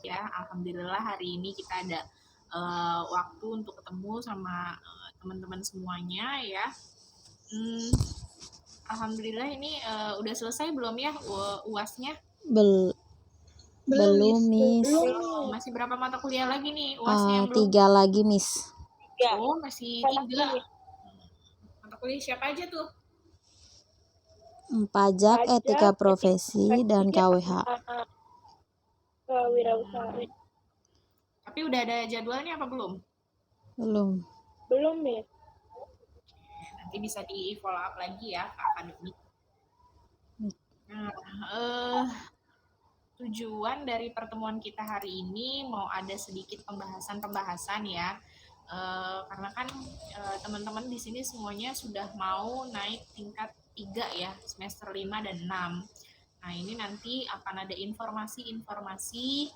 ya. Alhamdulillah hari ini kita ada waktu untuk ketemu sama teman-teman semuanya ya. Alhamdulillah ini udah selesai belum ya UASnya? Belum, Miss. Belum. Masih berapa mata kuliah lagi nih UASnya yang belum? 3 lagi, Miss. Oh, masih 3. Mata kuliah siapa aja tuh? Pajak, etika profesi, dan KWH. Kewirausahaan. Tapi udah ada jadwalnya apa belum? Belum, Miss. Nanti bisa di follow up lagi ya ke akademik. Nah, tujuan dari pertemuan kita hari ini mau ada sedikit pembahasan ya. Karena kan teman-teman di sini semuanya sudah mau naik tingkat 3 ya, semester 5 dan 6. Nah, ini nanti akan ada informasi-informasi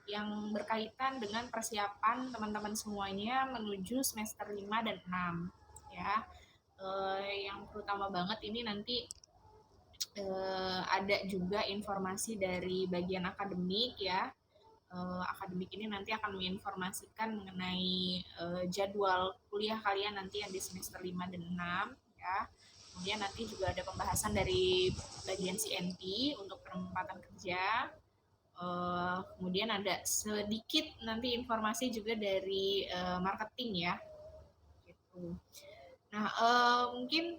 yang berkaitan dengan persiapan teman-teman semuanya menuju semester 5 dan 6 ya. Yang terutama banget ini nanti ada juga informasi dari bagian akademik ya. Akademik ini nanti akan menginformasikan mengenai jadwal kuliah kalian nanti yang di semester 5 dan 6 ya. Kemudian nanti juga ada pembahasan dari bagian CNP untuk penempatan kerja. Kemudian ada sedikit nanti informasi juga dari marketing ya. Gitu. Nah, mungkin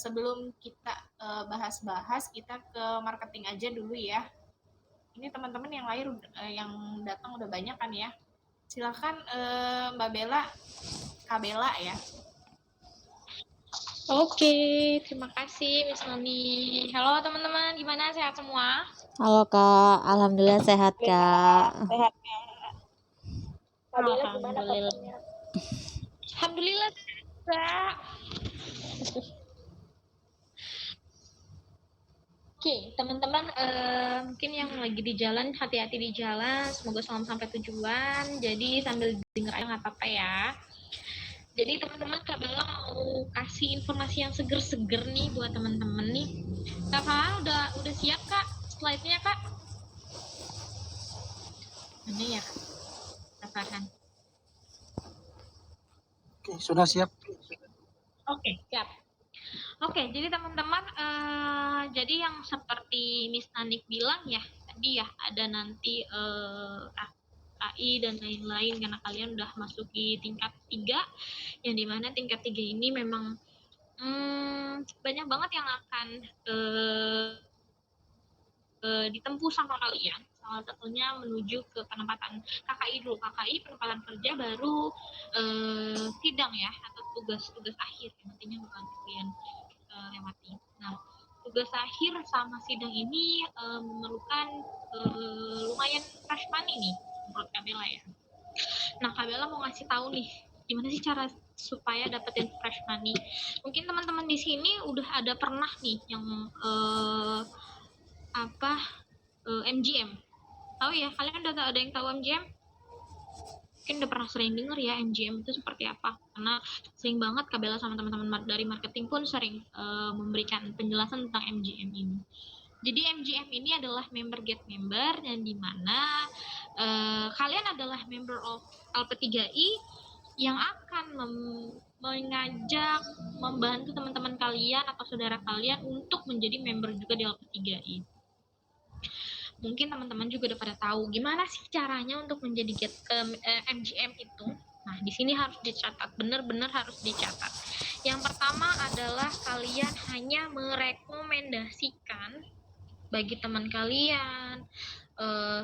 sebelum kita bahas-bahas, kita ke marketing aja dulu ya. Ini teman-teman yang datang udah banyak kan ya. Silakan Mbak Bella, Kak Bella ya. Oke, terima kasih Miss Noni. Halo teman-teman, gimana, sehat semua? Halo Kak, alhamdulillah sehat Kak. Sehat, Kak. Alhamdulillah. Alhamdulillah Kak. Oke, teman-teman, mungkin yang lagi di jalan, hati-hati di jalan, semoga selamat sampai tujuan. Jadi sambil denger aja nggak apa-apa ya. Jadi teman-teman, Kak Bella mau kasih informasi yang seger-seger nih buat teman-teman nih. Kak Farhan udah siap Kak slide-nya Kak? Mana ya Kak Farhan? Oke, sudah siap. Oke, siap. Oke, jadi teman-teman, jadi yang seperti Miss Nanik bilang ya, tadi ya ada nanti AI dan lain-lain karena kalian udah masuk di tingkat 3, yang dimana tingkat 3 ini memang banyak banget yang akan ditempuh sama kalian. Salah satunya menuju ke penempatan KKI dulu. KKI penempatan kerja, baru sidang ya, atau tugas-tugas akhir yang nantinya bakal kalian lewati. Nah, tugas akhir sama sidang ini memerlukan lumayan fresh money nih menurut Kak Bella ya. Nah, Kak Bella mau ngasih tahu nih gimana sih cara supaya dapetin fresh money. Mungkin teman-teman di sini udah ada pernah nih yang MGM. Tahu ya, kalian udah ada yang tahu MGM? Mungkin udah pernah sering denger ya MGM itu seperti apa, karena sering banget Kak Bella sama teman-teman dari marketing pun sering memberikan penjelasan tentang MGM ini. Jadi MGM ini adalah member get member, yang dimana kalian adalah member of LP3I yang akan mengajak, membantu teman-teman kalian atau saudara kalian untuk menjadi member juga di LP3I. Mungkin teman-teman juga udah pada tahu gimana sih caranya untuk menjadi MGM itu. Nah, di sini harus dicatat, benar-benar harus dicatat. Yang pertama adalah kalian hanya merekomendasikan bagi teman kalian,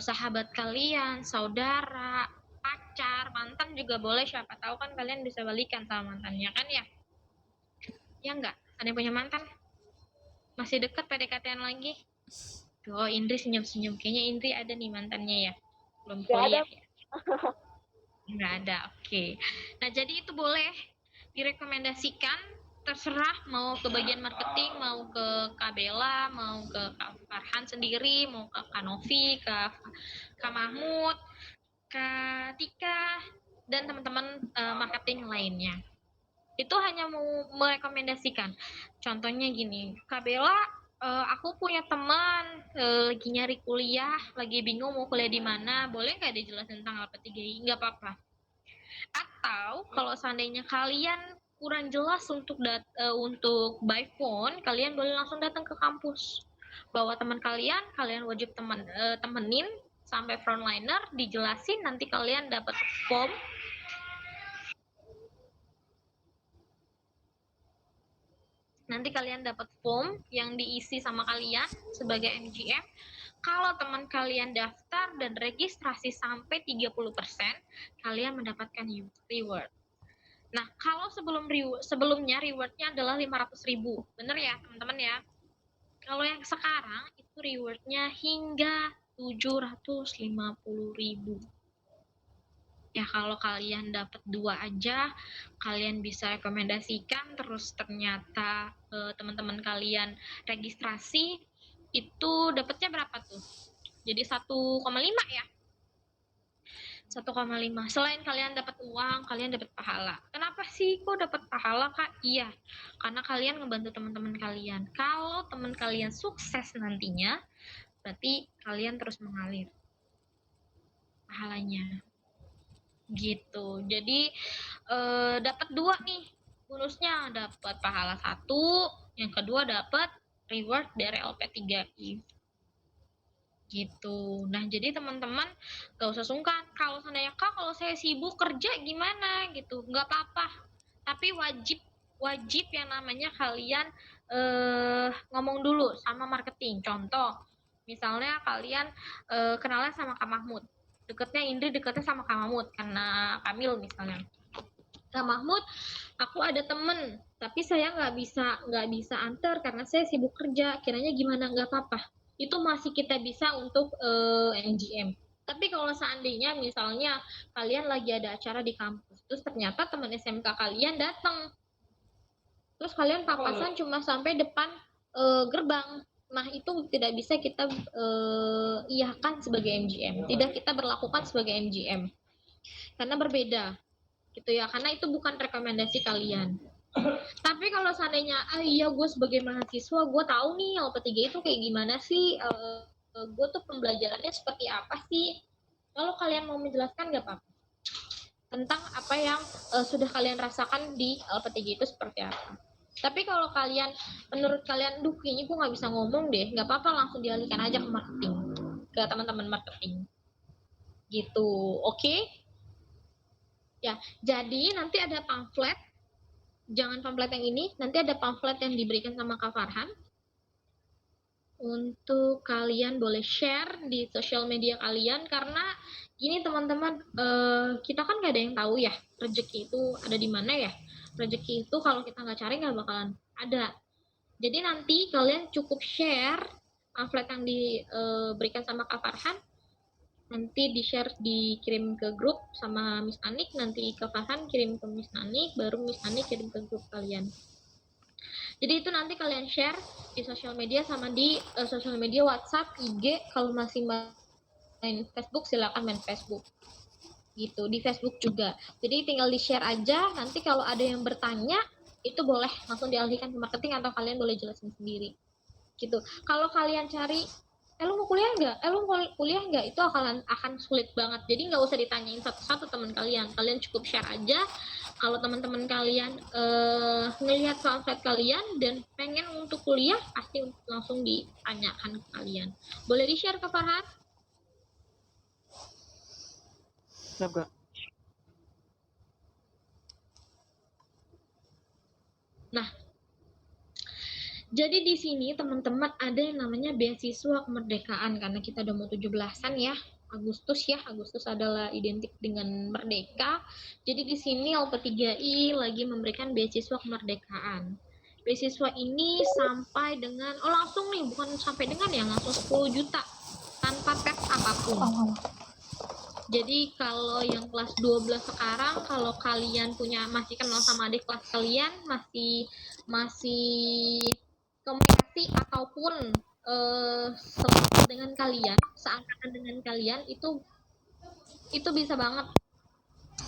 sahabat kalian, saudara, pacar, mantan juga boleh, siapa tahu kan kalian bisa balikan sama mantannya kan ya? Ya enggak? Ada yang punya mantan? Masih deket PDKT-an lagi? Oh, Indri senyum-senyum. Kayaknya Indri ada nih mantannya ya? Belum kuliah ya? Nggak ada, oke. Nah, jadi itu boleh direkomendasikan, terserah mau ke bagian marketing, mau ke Kak Bella, mau ke Kak Farhan sendiri, mau ke Kak Novi, ke Kak Mahmud, Kak Tika, dan teman-teman marketing lainnya. Itu hanya mau merekomendasikan. Contohnya gini, Kak Bella Aku punya teman lagi nyari kuliah, lagi bingung mau kuliah di mana. Boleh nggak dijelasin tentang LP3I? Nggak apa-apa. Atau kalau seandainya kalian kurang jelas untuk by phone, kalian boleh langsung datang ke kampus. Bawa teman kalian, kalian wajib temenin sampai frontliner, dijelasin, nanti kalian dapat form. Nanti kalian dapat form yang diisi sama kalian sebagai MGM. Kalau teman kalian daftar dan registrasi sampai 30%, kalian mendapatkan reward. Nah, kalau sebelumnya rewardnya adalah 500.000. Bener ya, teman-teman ya? Kalau yang sekarang itu rewardnya hingga 750.000. Ya kalau kalian dapat 2 aja, kalian bisa rekomendasikan, terus ternyata teman-teman kalian registrasi, itu dapatnya berapa tuh? Jadi 1,5 ya? 1,5. Selain kalian dapat uang, kalian dapat pahala. Kenapa sih kok dapat pahala, Kak? Iya, karena kalian ngebantu teman-teman kalian. Kalau teman kalian sukses nantinya, berarti kalian terus mengalir pahalanya. Gitu. Jadi dapat 2 nih bonusnya, dapat pahala 1, yang kedua dapat reward dari LP3I. Gitu. Nah, jadi teman-teman gak usah sungkan. Kalau seandainya Kak, kalau saya sibuk kerja gimana gitu, nggak apa-apa. Tapi wajib yang namanya kalian ngomong dulu sama marketing. Contoh, misalnya kalian kenalan sama Kak Mahmud. Indri deketnya sama Kak Mahmud karena Kamil misalnya. Kak Mahmud, aku ada temen, tapi saya nggak bisa antar karena saya sibuk kerja. Kiranya gimana? Nggak apa-apa. Itu masih kita bisa untuk NGM. Tapi kalau seandainya misalnya kalian lagi ada acara di kampus, terus ternyata teman SMK kalian datang, terus kalian papasan cuma sampai depan gerbang, nah itu tidak bisa kita iakan sebagai MGM, tidak kita berlakukan sebagai MGM karena berbeda gitu ya, karena itu bukan rekomendasi kalian. Tapi kalau seandainya iya gue sebagai mahasiswa gue tahu nih LP3 itu kayak gimana sih, gue tuh pembelajarannya seperti apa sih, kalau kalian mau menjelaskan gak apa-apa tentang apa yang sudah kalian rasakan di LP3 itu seperti apa. Tapi kalau kalian menurut kalian duh kayaknya gue nggak bisa ngomong deh, nggak apa-apa, langsung dialihkan aja ke marketing, ke teman-teman marketing gitu. Oke? Ya, jadi nanti ada pamflet, jangan pamflet yang ini, nanti ada pamflet yang diberikan sama Kak Farhan untuk kalian boleh share di sosial media kalian, karena gini teman-teman, kita kan nggak ada yang tahu ya rezeki itu ada di mana ya. Rezeki itu kalau kita nggak cari nggak bakalan ada. Jadi nanti kalian cukup share pamflet yang diberikan sama Kak Farhan, nanti di-share, dikirim ke grup sama Miss Anik, nanti Kak Farhan kirim ke Miss Anik, baru Miss Anik kirim ke grup kalian. Jadi itu nanti kalian share di sosial media sama di sosial media WhatsApp, IG. Kalau masih main Facebook silakan main Facebook. Gitu, di Facebook juga. Jadi tinggal di-share aja, nanti kalau ada yang bertanya itu boleh langsung dialihkan ke marketing atau kalian boleh jelasin sendiri. Gitu. Kalau kalian cari lu mau kuliah nggak? Lu mau kuliah nggak? Itu akan sulit banget. Jadi nggak usah ditanyain satu-satu teman kalian. Kalian cukup share aja. Kalau teman-teman kalian ngelihat pamflet kalian dan pengen untuk kuliah, pasti langsung ditanyakan ke kalian. Boleh di-share ke Farhan? Siap, Kak. Nah, jadi di sini teman-teman ada yang namanya beasiswa kemerdekaan, karena kita udah mau 17-an ya. Agustus adalah identik dengan merdeka. Jadi di sini LP3I lagi memberikan beasiswa kemerdekaan. Beasiswa ini sampai dengan langsung nih, bukan sampai dengan ya, langsung 10 juta tanpa tes apapun. Jadi kalau yang kelas 12 sekarang, kalau kalian masih kenal sama adik kelas kalian, masih komunikasi ataupun dengan kalian, seangkatan dengan kalian, itu bisa banget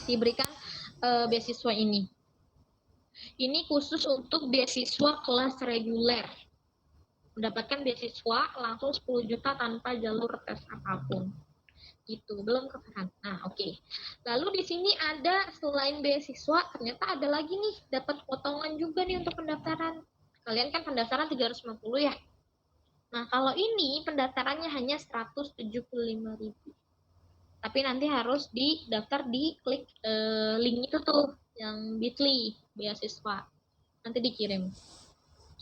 diberikan beasiswa ini. Ini khusus untuk beasiswa kelas reguler. mendapatkan beasiswa langsung 10 juta tanpa jalur tes apapun. Gitu, belum ke Farhan. Nah, oke. Lalu di sini ada selain beasiswa, ternyata ada lagi nih, dapat potongan juga nih untuk pendaftaran. Kalian kan pendaftaran 350 ya. Nah, kalau ini pendaftarannya hanya 175.000. Tapi nanti harus didaftar di klik link itu tuh, yang Bitly beasiswa. Nanti dikirim.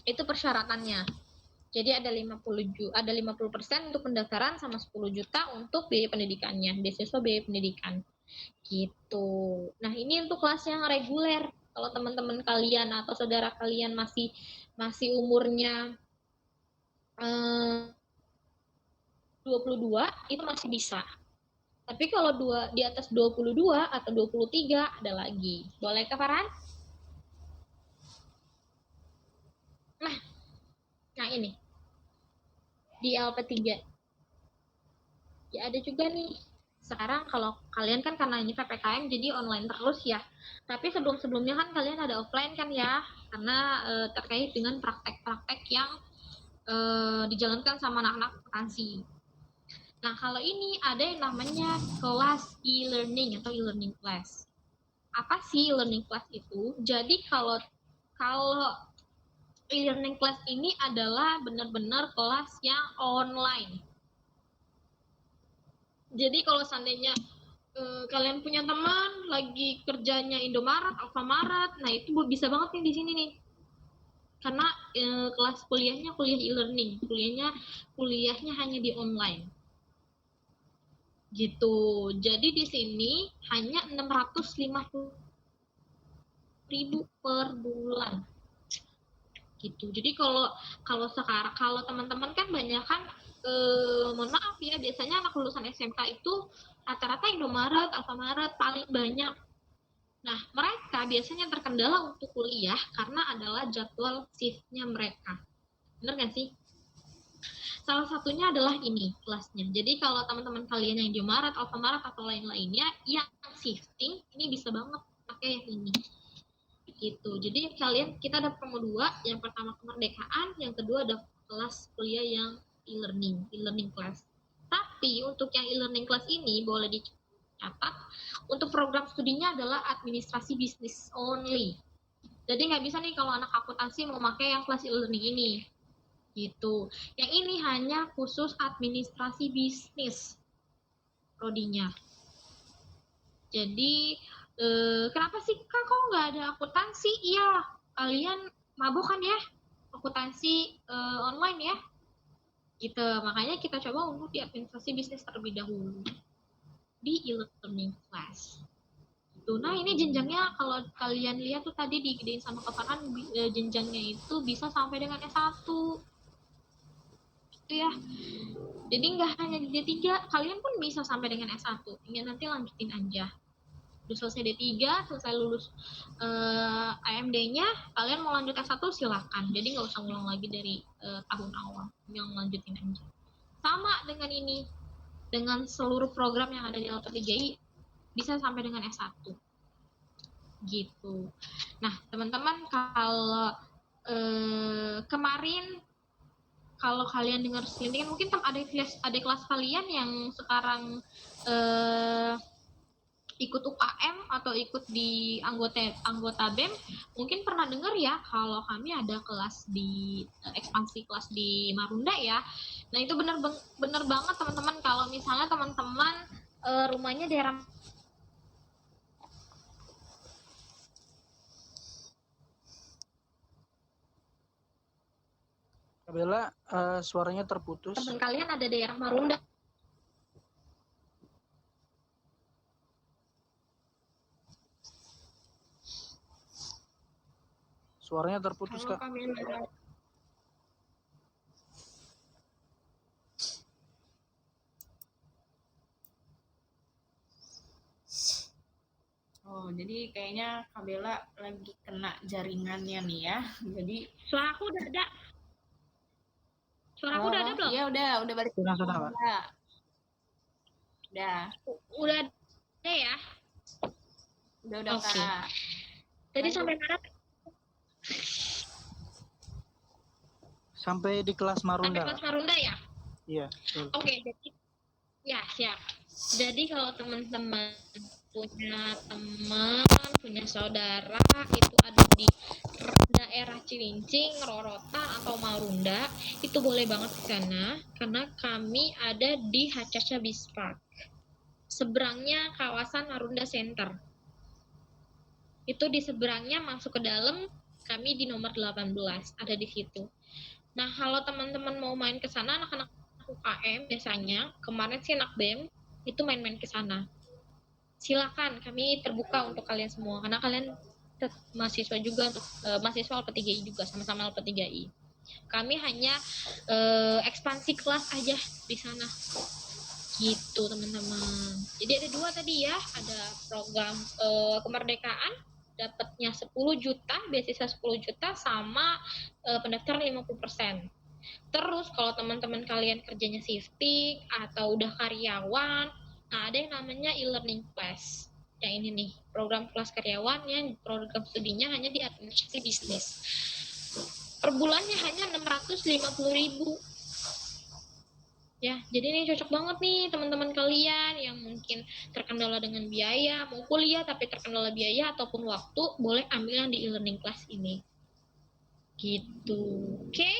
Itu persyaratannya. Jadi ada 50% untuk pendaftaran sama 10 juta untuk biaya pendidikannya, beasiswa biaya pendidikan. Gitu. Nah, ini untuk kelas yang reguler. Kalau teman-teman kalian atau saudara kalian masih umurnya 22, itu masih bisa. Tapi kalau di atas 22 atau 23 ada lagi. Boleh ke Farhan? Nah ini di LP3 ya ada juga nih. Sekarang kalau kalian kan karena ini PPKM jadi online terus ya. Tapi sebelum-sebelumnya kan kalian ada offline kan ya, karena terkait dengan praktek-praktek yang dijalankan sama anak-anak akuntansi. Nah, kalau ini ada yang namanya kelas e-learning atau e-learning class. Apa sih e-learning class itu? Jadi kalau e-learning class ini adalah benar-benar kelas yang online. Jadi kalau seandainya kalian punya teman lagi kerjanya Indomaret, Alfamaret, nah itu bisa banget nih di sini nih. Karena kelas kuliahnya kuliah e-learning, kuliahnya hanya di online. Gitu. Jadi di sini hanya 650.000 per bulan. Gitu. Jadi kalau sekarang kalau teman-teman kan banyak kan mohon maaf ya, biasanya anak lulusan SMK itu rata-rata Indomaret, Alfamaret paling banyak. Nah, mereka biasanya terkendala untuk kuliah karena adalah jadwal shift-nya mereka. Benar nggak sih? Salah satunya adalah ini kelasnya. Jadi kalau teman-teman kalian yang di Maret, Alfamaret atau lain-lainnya yang shifting, ini bisa banget pakai yang ini. Gitu. Jadi kita ada promo 2, yang pertama kemerdekaan, yang kedua ada kelas kuliah yang e-learning class. Tapi untuk yang e-learning class ini boleh dicatat, untuk program studinya adalah administrasi bisnis only. Jadi nggak bisa nih kalau anak akuntansi mau pakai yang kelas e-learning ini. Gitu. Yang ini hanya khusus administrasi bisnis prodinya. Jadi kenapa sih Kak kok nggak ada akuntansi? Iya, kalian mabuk kan ya akuntansi online ya. Gitu. Makanya kita coba untuk di administrasi bisnis terlebih dahulu di e-learning class. Gitu. Nah, ini jenjangnya kalau kalian lihat tuh tadi digedein sama Farhan, jenjangnya itu bisa sampai dengan S1. Ya, jadi nggak hanya di D3, kalian pun bisa sampai dengan S1, tinggal nanti lanjutin aja. Udah selesai D3, selesai lulus AMD-nya, kalian mau lanjut S1 silakan, jadi nggak usah ngulang lagi dari tahun awal, yang lanjutin aja. Sama dengan ini, dengan seluruh program yang ada di LP3I bisa sampai dengan S1 gitu. Nah, teman-teman, kalau kemarin kalau kalian dengar selintingan, mungkin ada kelas kalian yang sekarang ikut UKM atau ikut di anggota BEM, mungkin pernah dengar ya kalau kami ada kelas di ekspansi kelas di Marunda ya. Nah, itu benar banget teman-teman, kalau misalnya teman-teman rumahnya daerah Bella, suaranya terputus. teman kalian ada daerah Marunda. Suaranya terputus, Kak. Oh, jadi kayaknya Kak Bella lagi kena jaringannya nih ya. Jadi Suara aku udah ada. Suara aku udah ada belum? Iya, udah balik. Sudah, Kak. Udah ada ya? Udah Oke. Kak. Tadi sampai mana? Sampai di kelas Sampai Marunda. kelas Marunda ya? Iya, betul. Oke, jadi ya siap. Jadi kalau teman-teman punya teman, punya saudara itu ada di daerah Cilincing, Rorotan atau Marunda, itu boleh banget ke sana karena kami ada di Hacaca Beach Park. Seberangnya kawasan Marunda Center. Itu di seberangnya masuk ke dalam, kami di nomor 18 ada di situ. Nah, kalau teman-teman mau main ke sana, anak-anak UKM biasanya, kemarin sih anak BEM, itu main-main ke sana. Silakan, kami terbuka untuk kalian semua, karena kalian mahasiswa juga, untuk mahasiswa LP3I juga, sama-sama LP3I. Kami hanya ekspansi kelas aja di sana. Gitu, teman-teman. Jadi ada 2 tadi ya, ada program kemerdekaan, dapatnya 10 juta, beasiswa 10 juta, sama pendaftaran 50%. Terus kalau teman-teman kalian kerjanya shifting atau udah karyawan, nah ada yang namanya e-learning class. Yang ini nih, program kelas karyawan yang program studinya hanya di administrasi bisnis. Per bulannya hanya 650.000. Ya, jadi ini cocok banget nih teman-teman kalian yang mungkin terkendala dengan biaya, mau kuliah tapi terkendala biaya ataupun waktu, boleh ambil yang di e-learning class ini. Gitu. Oke?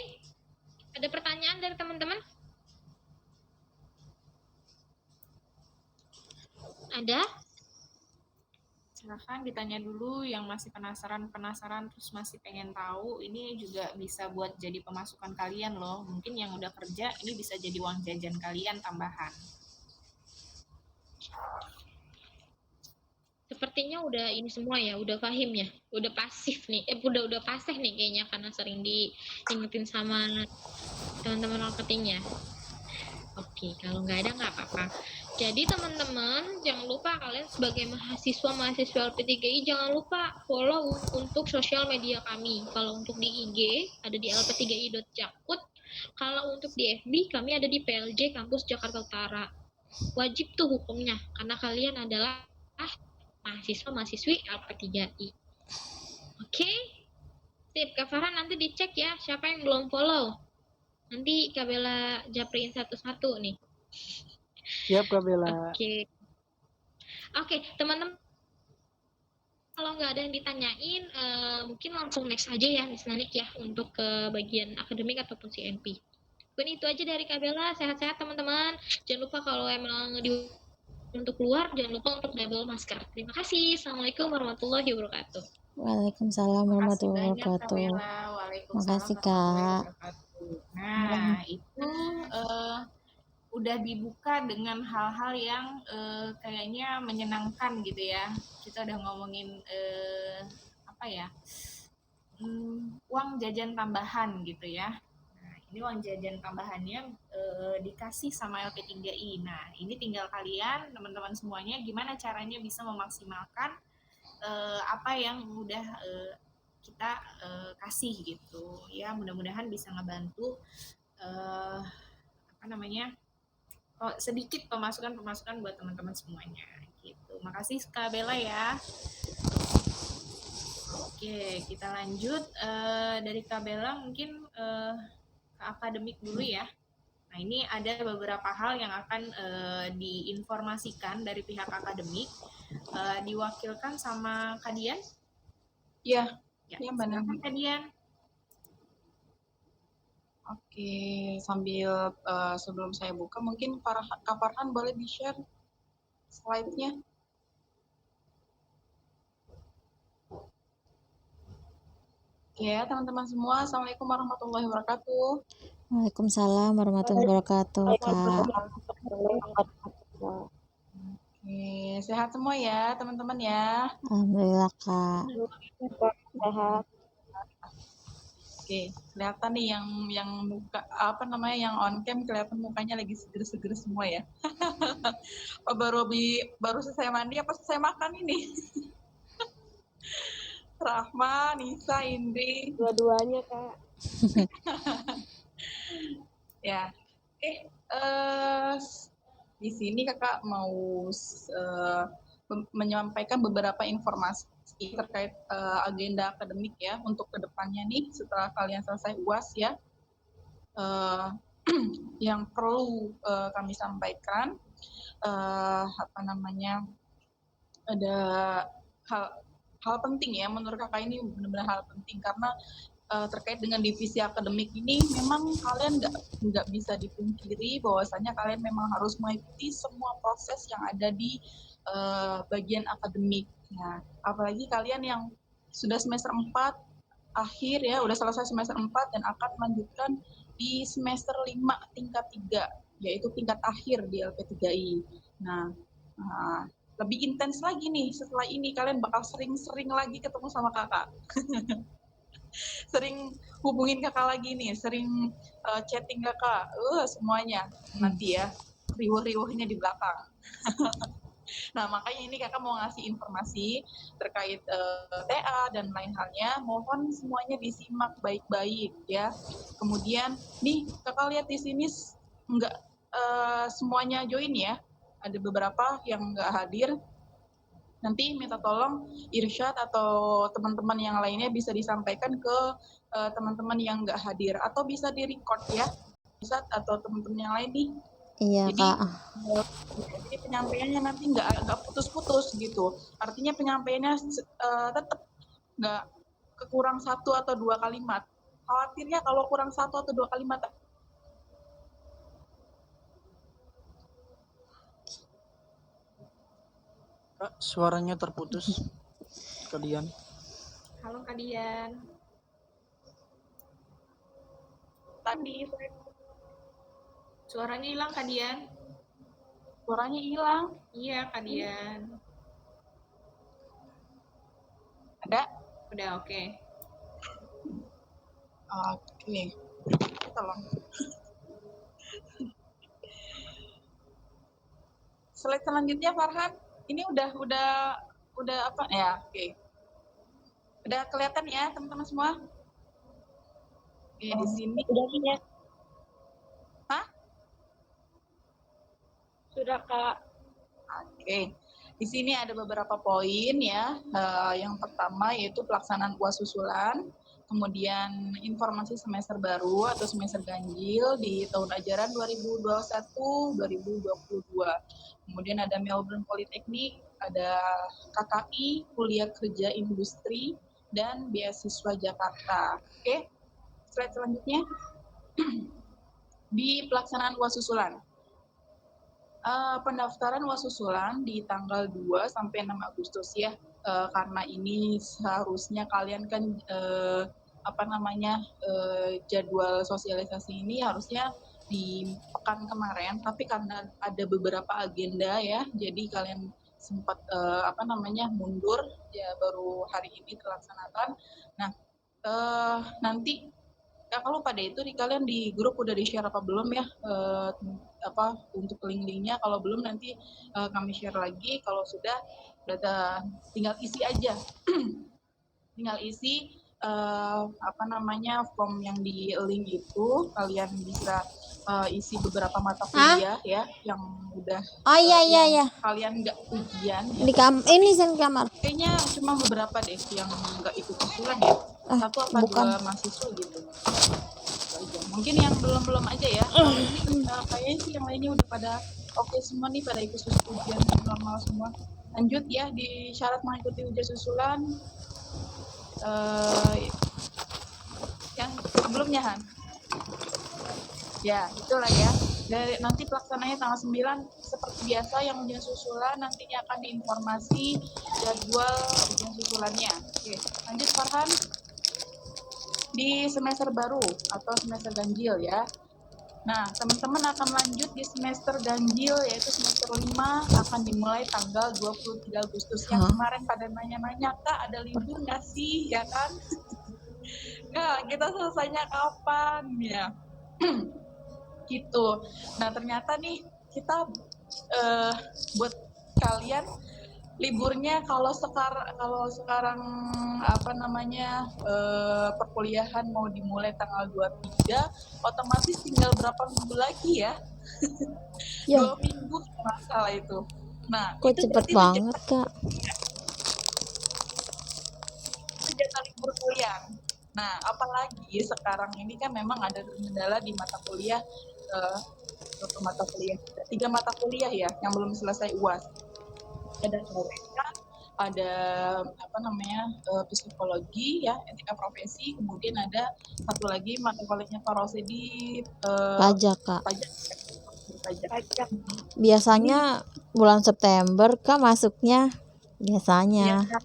Ada pertanyaan dari teman-teman? Ada? Silahkan ditanya dulu yang masih penasaran terus masih pengen tahu. Ini juga bisa buat jadi pemasukan kalian loh. Mungkin yang udah kerja ini bisa jadi uang jajan kalian tambahan. Sepertinya udah ini semua ya, udah paham ya, udah pasif nih, udah pasif nih kayaknya karena sering diingetin sama teman-teman marketingnya. Oke, kalau nggak ada nggak apa-apa. Jadi teman-teman, jangan lupa kalian sebagai mahasiswa LP3I jangan lupa follow untuk sosial media kami. Kalau untuk di IG ada di lp3i.jakut. Kalau untuk di FB kami ada di PLJ Kampus Jakarta Utara. Wajib tuh hukumnya karena kalian adalah mahasiswa-mahasiswi LP3I. Oke? Sip, Kak Farhan nanti dicek ya siapa yang belum follow. Nanti Kak Bella japriin satu-satu nih. Siap, Kak Bella. Oke, teman-teman, kalau nggak ada yang ditanyain, mungkin langsung next aja ya, Miss Nanik ya, untuk ke bagian akademik ataupun CNP. Mungkin itu aja dari Kak Bella. Sehat-sehat teman-teman. Jangan lupa kalau emang untuk keluar, jangan lupa untuk double masker. Terima kasih. Assalamualaikum warahmatullahi wabarakatuh. Waalaikumsalam warahmatullahi wabarakatuh. Makasih, Kak. Nah, itu udah dibuka dengan hal-hal yang kayaknya menyenangkan gitu ya. Kita udah ngomongin apa ya, uang jajan tambahan gitu ya. Nah, ini uang jajan tambahannya dikasih sama LP3I. Nah, ini tinggal kalian teman-teman semuanya gimana caranya bisa memaksimalkan apa yang udah kita kasih gitu ya. Mudah-mudahan bisa ngebantu apa namanya, sedikit pemasukan buat teman-teman semuanya gitu. Makasih Kak Bella ya. Oke, kita lanjut dari Kak Bella mungkin ke akademik dulu ya. Nah, ini ada beberapa hal yang akan diinformasikan dari pihak akademik, diwakilkan sama Kak Dian. Iya, ya benar. Kak Dian. Oke, sambil sebelum saya buka, mungkin Kak Farhan boleh di-share slide-nya. Oke, teman-teman semua, Assalamualaikum warahmatullahi wabarakatuh. Waalaikumsalam warahmatullahi wabarakatuh, Kak. Oke, sehat semua ya, teman-teman ya. Alhamdulillah, Kak. Sehat. Oke, kelihatan nih yang muka apa namanya yang on cam kelihatan mukanya lagi seger-seger semua ya. Oh, baru selesai mandi apa selesai makan ini? Rahma, Nisa, Indri. Dua-duanya, Kak. Ya. Di sini Kakak mau menyampaikan beberapa informasi terkait agenda akademik ya untuk kedepannya nih setelah kalian selesai UAS ya. eh, yang perlu kami sampaikan, apa namanya, ada hal hal penting ya, menurut kakak ini benar-benar hal penting karena terkait dengan divisi akademik ini memang kalian nggak bisa dipungkiri bahwasanya kalian memang harus mengikuti semua proses yang ada di bagian akademik. Nah, apalagi kalian yang sudah semester 4 akhir ya, udah selesai semester 4 dan akan melanjutkan di semester 5 tingkat 3, yaitu tingkat akhir di LP3I. Nah, lebih intens lagi nih setelah ini kalian bakal sering-sering lagi ketemu sama kakak. Sering hubungin kakak lagi nih, sering chatting kakak, semuanya nanti ya, riuh-riuhnya di belakang. Nah, makanya ini kakak mau ngasih informasi terkait TA dan lain halnya, mohon semuanya disimak baik-baik ya. Kemudian nih kakak lihat di sini nggak semuanya join ya, ada beberapa yang nggak hadir. Nanti minta tolong Irsyad atau teman-teman yang lainnya bisa disampaikan ke teman-teman yang nggak hadir atau bisa di-record ya, Irsyad atau teman-teman yang lain nih. Iya, Jadi, Kak. jadi penyampaiannya nanti nggak putus-putus gitu. Artinya penyampaiannya tetap nggak kekurang 1 atau 2 kalimat. Khawatirnya kalau kurang 1 atau 2 kalimat. Kak, suaranya terputus. Kalian. Halo Kak Dian. Tadi Suaranya hilang Kak Dian. suaranya hilang. Iya Kak Dian. Ada? Udah oke. Oke. Tolong. Slide selanjutnya Farhan. Ini udah apa ya? Oke. Udah kelihatan ya teman-teman semua? Oke, di sini Udah ya. Hah? Sudah Kak. Oke. Di sini ada beberapa poin ya. Yang pertama yaitu pelaksanaan UAS susulan, kemudian informasi semester baru atau semester ganjil di tahun ajaran 2021-2022. Kemudian ada Melbourne Polytechnic, ada KKI, kuliah kerja industri, dan beasiswa Jakarta. Oke, slide selanjutnya. Di pelaksanaan UAS susulan. Pendaftaran UAS susulan di tanggal 2 sampai 6 Agustus ya, karena ini seharusnya kalian kan jadwal sosialisasi ini harusnya di pekan kemarin, tapi karena ada beberapa agenda ya, jadi kalian sempat mundur ya, baru hari ini terlaksanakan. Nah, nanti kakak lupa deh itu kalian di grup udah di share apa belum ya, untuk link-linknya. Kalau belum nanti kami share lagi. Kalau sudah tinggal isi aja. Tinggal isi form yang di link itu. Kalian bisa isi beberapa mata kuliah ya yang udah Iya. kalian nggak ujian ya. Ini sen kamar. Kayaknya cuma beberapa deh yang nggak ikut susulan ya. Satu apa bukan. 2 mahasiswa gitu. Mungkin yang belum aja ya. Kayaknya sih yang lainnya udah pada oke semua nih, pada ikut ujian normal semua. Lanjut ya, di syarat mengikuti ujian susulan yang sebelumnya Han. Ya, itulah ya. Dari nanti pelaksananya tanggal 9 seperti biasa, yang ujian susulan nantinya akan diinformasi jadwal ujian susulannya. Oke, lanjut Farhan. Di semester baru atau semester ganjil ya. Nah, teman-teman akan lanjut di semester ganjil, yaitu semester 5 akan dimulai tanggal 23 Agustus. Yang kemarin pada nanya-nanya, Kak ada libur nggak sih? Ya kan? Kak, kita selesainya kapan ya? Gitu. Nah, ternyata nih kita buat kalian liburnya kalau sekarang perkuliahan mau dimulai tanggal 23, otomatis tinggal berapa minggu lagi ya? 2 minggu masalah itu. Nah, kok itu cepet banget Kak? Itu jatah libur kalian. Nah, apalagi sekarang ini kan memang ada kendala di mata kuliah, eh, suatu mata kuliah, 3 mata kuliah ya yang belum selesai UAS. Ada KWK, ada apa namanya psikologi ya, etika profesi, kemudian ada satu lagi mata kuliahnya Pak Rosedi, Pajak, Kak. pajak. Pajak. Ini Biasanya bulan September Kak masuknya. ya Biasanya. Kak,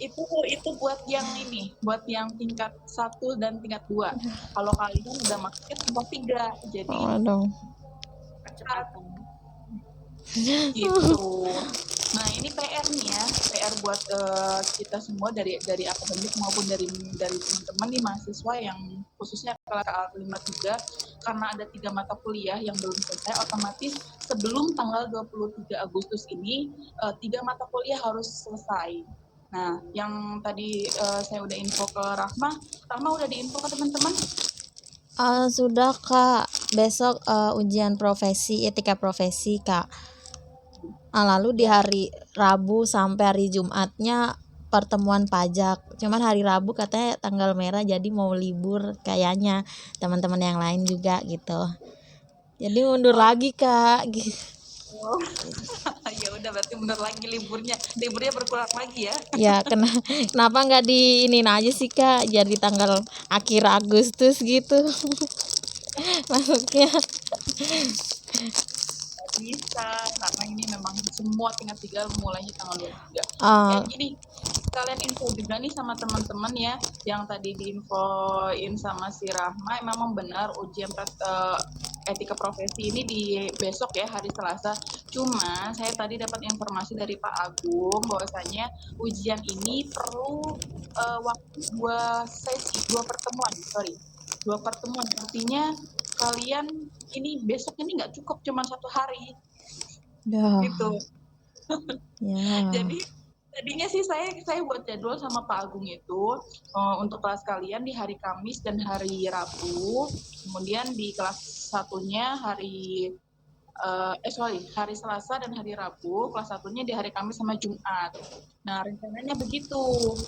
itu buat yang ini, buat yang tingkat 1 dan tingkat 2. Kalau kalian udah masuknya tingkat 3, jadi Waduh. Kecepatan. gitu. Nah, ini PR nih ya, PR buat kita semua dari akademik maupun dari teman-teman nih mahasiswa yang khususnya kelas KA53, karena ada 3 mata kuliah yang belum selesai, otomatis sebelum tanggal 23 Agustus ini 3 mata kuliah harus selesai. Nah, yang tadi saya udah info ke Rahma udah diinfo ke teman-teman? Sudah Kak. Besok ujian profesi, etika profesi Kak. Lalu di hari Rabu sampai hari Jumatnya pertemuan pajak. Cuman hari Rabu katanya tanggal merah jadi mau libur kayaknya teman-teman yang lain juga gitu. Jadi mundur lagi Kak. Oh. Ya udah berarti bener lagi liburnya berkurang lagi ya. Ya kenapa nggak diinin aja sih Kak? Jadi tanggal akhir Agustus gitu masuknya. Bisa, karena ini memang semua tingkat 3 mulainya tanggal 23. Uh, Gini, kalian info juga nih sama teman-teman ya, yang tadi diinfoin sama si Rahma, memang benar ujian etika profesi ini di besok ya, hari Selasa. Cuma saya tadi dapat informasi dari Pak Agung bahwasanya ujian ini perlu waktu 2 pertemuan, artinya kalian ini besok ini nggak cukup cuma 1 hari dah, gitu. ya. Jadi tadinya sih saya buat jadwal sama Pak Agung itu untuk kelas kalian di hari Kamis dan hari Rabu, kemudian di kelas satunya hari hari Selasa dan hari Rabu, kelas satunya di hari Kamis sama Jumat. Nah, rencananya begitu.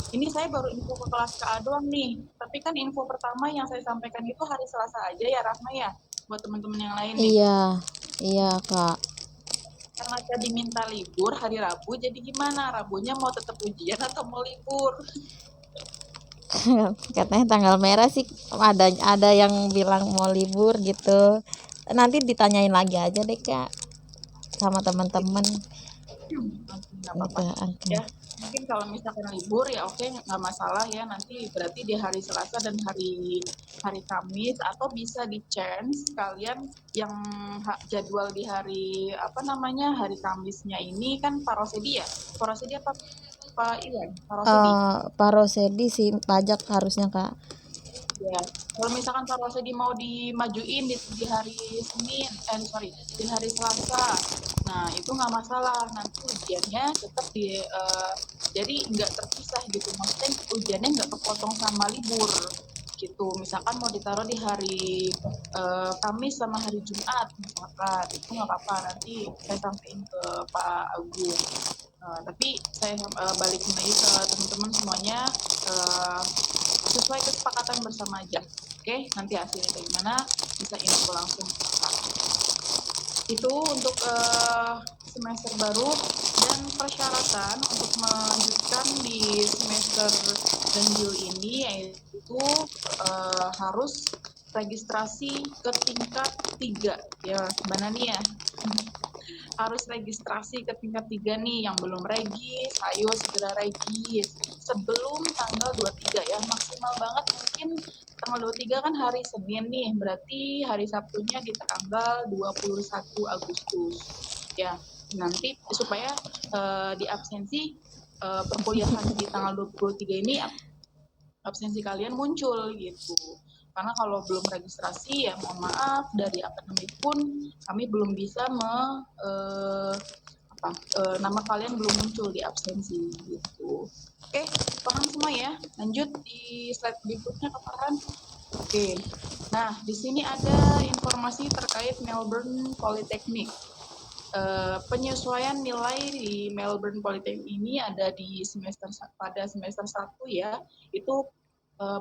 Ini saya baru info ke kelas KA doang nih. Tapi kan info pertama yang saya sampaikan itu hari Selasa aja ya, Rahma ya, buat teman-teman yang lain nih. Iya Kak. Karena tadi minta libur hari Rabu, jadi gimana? Rabunya mau tetap ujian atau mau libur? Katanya tanggal merah sih, ada yang bilang mau libur gitu. Nanti ditanyain lagi aja deh Kak sama teman-teman. Nggak apa-apa. Okay. Ya, mungkin kalau misalkan libur ya oke, nggak masalah ya, nanti berarti di hari Selasa dan hari Kamis, atau bisa di change kalian yang jadwal di hari hari Kamisnya ini kan Pak Rosedi ya, Pak Rosedi apa Pak Iwan? Pak Rosedi. Pak Rosedi sih pajak harusnya Kak. Ya, kalau misalkan Pak Rosedi mau dimajuin di hari Senin, di hari Selasa, nah itu nggak masalah, nanti ujiannya tetap jadi nggak terpisah gitu, maksudnya ujiannya nggak kepotong sama libur gitu. Misalkan mau ditaruh di hari Kamis sama hari Jumat misalkan, itu nggak apa-apa, nanti saya sampaikan ke Pak Agung. Tapi saya balikin lagi ke teman-teman semuanya, sesuai kesepakatan bersama aja. Oke, nanti hasilnya bagaimana bisa info langsung. Itu untuk semester baru, dan persyaratan untuk melanjutkan di semester ganjil ini yaitu harus registrasi ke tingkat 3 ya, Mbak Nani ya. Harus registrasi ke tingkat 3 nih, yang belum regis, ayo segera regis sebelum tanggal 23 ya, maksimal banget mungkin tanggal 23 kan hari Senin nih, berarti hari Sabtunya di tanggal 21 Agustus ya, nanti supaya di absensi perkuliahan di tanggal 23 ini absensi kalian muncul gitu. Karena kalau belum registrasi ya mohon maaf, dari akademik pun kami belum bisa nama kalian belum muncul di absensi gitu. Oke, paham semua ya? Lanjut di slide berikutnya ke Farhan. Oke. Nah, di sini ada informasi terkait Melbourne Polytechnic. Penyesuaian nilai di Melbourne Polytechnic ini ada di pada semester 1 ya, itu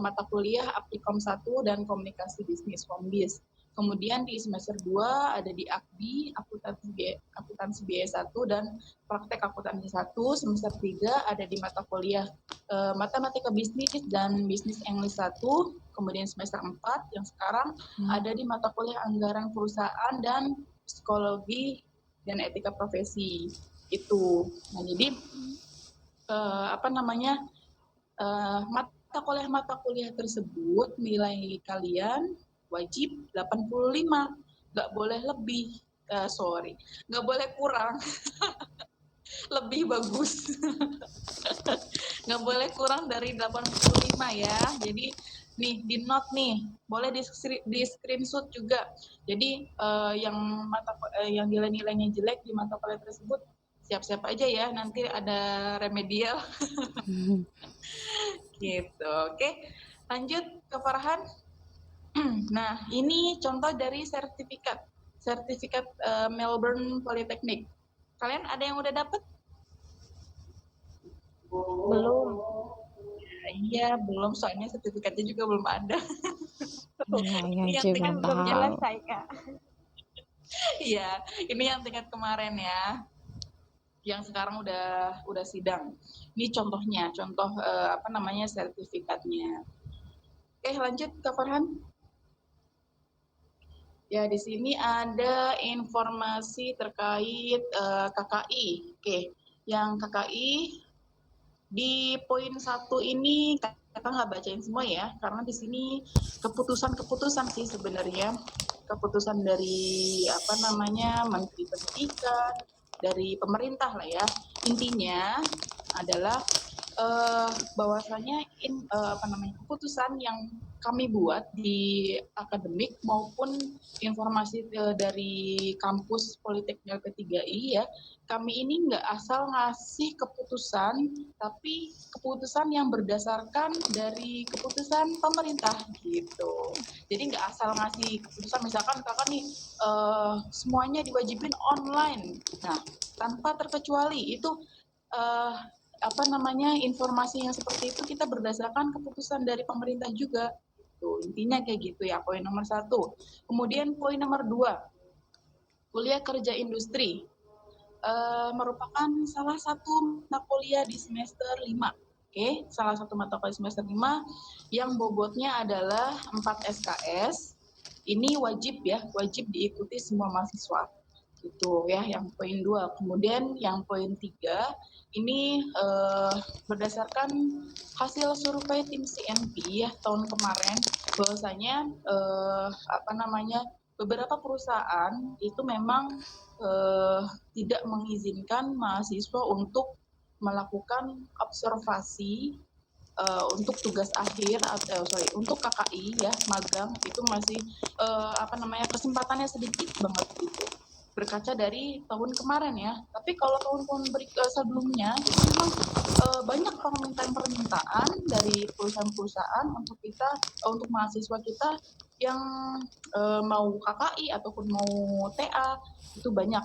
mata kuliah Applikom 1 dan Komunikasi Bisnis Kombis. Kemudian di semester 2 ada di AKBI, Akuntansi Biaya 1 dan Praktek Akuntansi 1. Semester 3 ada di mata kuliah Matematika Bisnis dan Bisnis English 1. Kemudian semester 4 yang sekarang ada di mata kuliah Anggaran Perusahaan dan Psikologi dan Etika Profesi. Itu. Nah, jadi mata kuliah tersebut nilai kalian wajib 85, nggak boleh lebih, nggak boleh kurang, lebih bagus. Nggak boleh kurang dari 85 ya. Jadi nih di note nih, boleh di screenshot juga. Jadi yang nilai-nilainya jelek di mata kuliah tersebut siap-siap aja ya, nanti ada remedial. Gitu. Oke, lanjut ke Farhan. Nah, ini contoh dari sertifikat Melbourne Polytechnic. Kalian ada yang udah dapet? Belum. Iya, belum, soalnya sertifikatnya juga belum ada. Iya, Yang juga Kan belum tahu. selesai, Kak. Iya, ini yang tingkat kemarin ya. Yang sekarang udah sidang. Ini contoh sertifikatnya. Oke, lanjut ke Farhan. Ya, di sini ada informasi terkait KKI. Oke, yang KKI di poin 1 ini kita nggak bacain semua ya, karena di sini keputusan sih sebenarnya. Keputusan dari Menteri Pendidikan, dari pemerintah lah ya. Intinya adalah bahwasanya keputusan yang kami buat di akademik maupun informasi dari kampus Politeknik L3I ya, kami ini nggak asal ngasih keputusan, tapi keputusan yang berdasarkan dari keputusan pemerintah gitu. Jadi nggak asal ngasih keputusan, misalkan kakak nih semuanya diwajibin online. Nah, tanpa terkecuali itu informasi yang seperti itu kita berdasarkan keputusan dari pemerintah juga. Tuh, intinya kayak gitu ya, poin nomor 1. Kemudian poin nomor 2, kuliah kerja industri. Merupakan salah satu mata kuliah di semester 5. Oke, salah satu mata kuliah semester 5 yang bobotnya adalah 4 SKS. Ini wajib diikuti semua mahasiswa. Itu ya yang poin 2. Kemudian yang poin 3 ini berdasarkan hasil survei tim CNP ya tahun kemarin, bahwasanya beberapa perusahaan itu memang tidak mengizinkan mahasiswa untuk melakukan observasi untuk tugas akhir untuk KKI ya, magang itu masih kesempatannya sedikit banget gitu, berkaca dari tahun kemarin ya. Tapi kalau tahun-tahun sebelumnya itu memang banyak permintaan dari perusahaan-perusahaan untuk mahasiswa kita yang mau KKI ataupun mau TA, itu banyak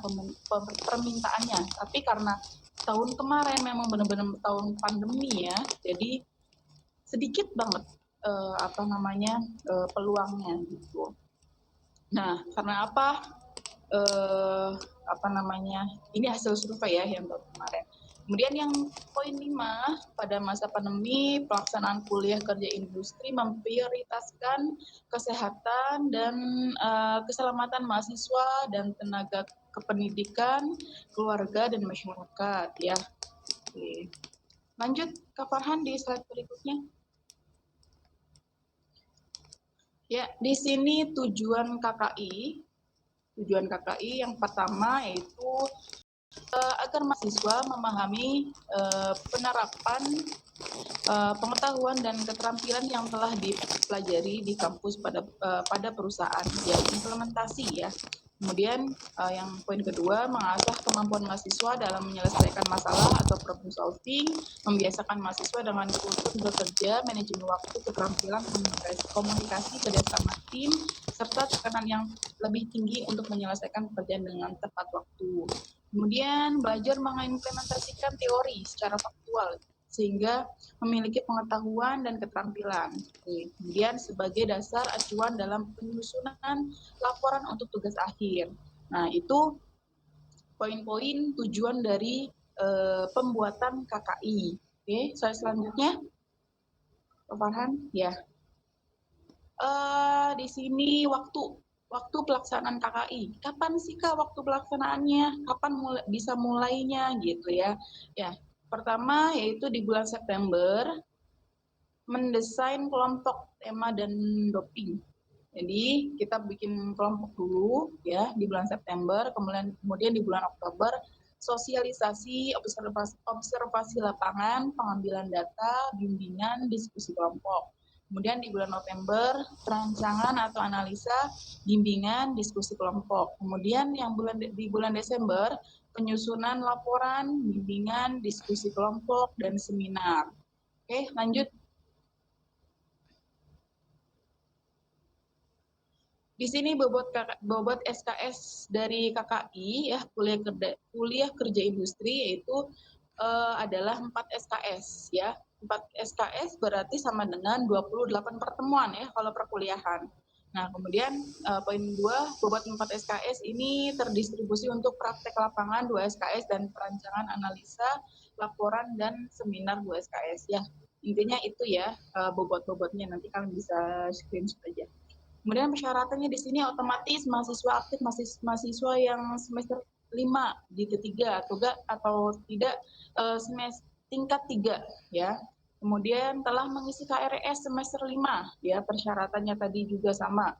permintaannya. Tapi karena tahun kemarin memang benar-benar tahun pandemi ya, jadi sedikit banget peluangnya gitu. Nah, karena apa? Ini hasil survei ya yang tahun kemarin. Kemudian yang poin 5, pada masa pandemi pelaksanaan kuliah kerja industri memprioritaskan kesehatan dan keselamatan mahasiswa dan tenaga kependidikan, keluarga dan masyarakat ya. Oke. Lanjut ke Farhan di slide berikutnya. Ya, di sini tujuan KKI yang pertama yaitu agar mahasiswa memahami penerapan pengetahuan dan keterampilan yang telah dipelajari di kampus pada perusahaan, ya implementasi ya. Kemudian yang poin kedua, mengasah kemampuan mahasiswa dalam menyelesaikan masalah atau problem solving, membiasakan mahasiswa dengan kultur bekerja, manajemen waktu, keterampilan komunikasi, kerjasama tim, serta tekanan yang lebih tinggi untuk menyelesaikan pekerjaan dengan tepat waktu. Kemudian belajar mengimplementasikan teori secara faktual, sehingga memiliki pengetahuan dan keterampilan. Oke. Kemudian sebagai dasar acuan dalam penyusunan laporan untuk tugas akhir. Nah, itu poin-poin tujuan dari pembuatan KKI. Oke, slide selanjutnya, Pak Farhan. Ya. Di sini waktu pelaksanaan KKI. Kapan sih Kak waktu pelaksanaannya? Kapan bisa mulainya gitu ya? Ya, pertama yaitu di bulan September mendesain kelompok tema dan doping. Jadi kita bikin kelompok dulu ya di bulan September, kemudian di bulan Oktober sosialisasi, observasi lapangan, pengambilan data, bimbingan, diskusi kelompok. Kemudian di bulan November, perancangan atau analisa, bimbingan, diskusi kelompok. Kemudian di bulan Desember, penyusunan laporan, bimbingan, diskusi kelompok, dan seminar. Oke, lanjut. Di sini bobot SKS dari KKI ya kuliah kerja industri yaitu adalah 4 SKS ya. 4 SKS berarti sama dengan 28 pertemuan ya kalau perkuliahan. Nah, kemudian poin 2, bobot 4 SKS ini terdistribusi untuk praktek lapangan 2 SKS dan perancangan analisa, laporan dan seminar 2 SKS ya. Intinya itu ya bobot-bobotnya, nanti kalian bisa screenshot aja. Kemudian persyaratannya di sini otomatis mahasiswa aktif, mahasiswa yang semester 5 di ketiga atau tidak semester tingkat 3 ya. Kemudian telah mengisi KRS semester 5 ya, persyaratannya tadi juga sama,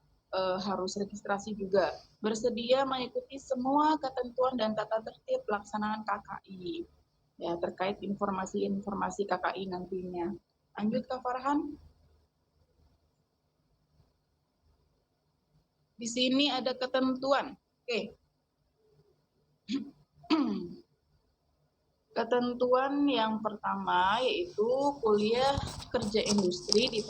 harus registrasi juga. Bersedia mengikuti semua ketentuan dan tata tertib pelaksanaan KKI ya, terkait informasi-informasi KKI nantinya. Lanjut Kak Farhan. Di sini ada ketentuan. Oke. Ketentuan yang pertama yaitu kuliah kerja industri di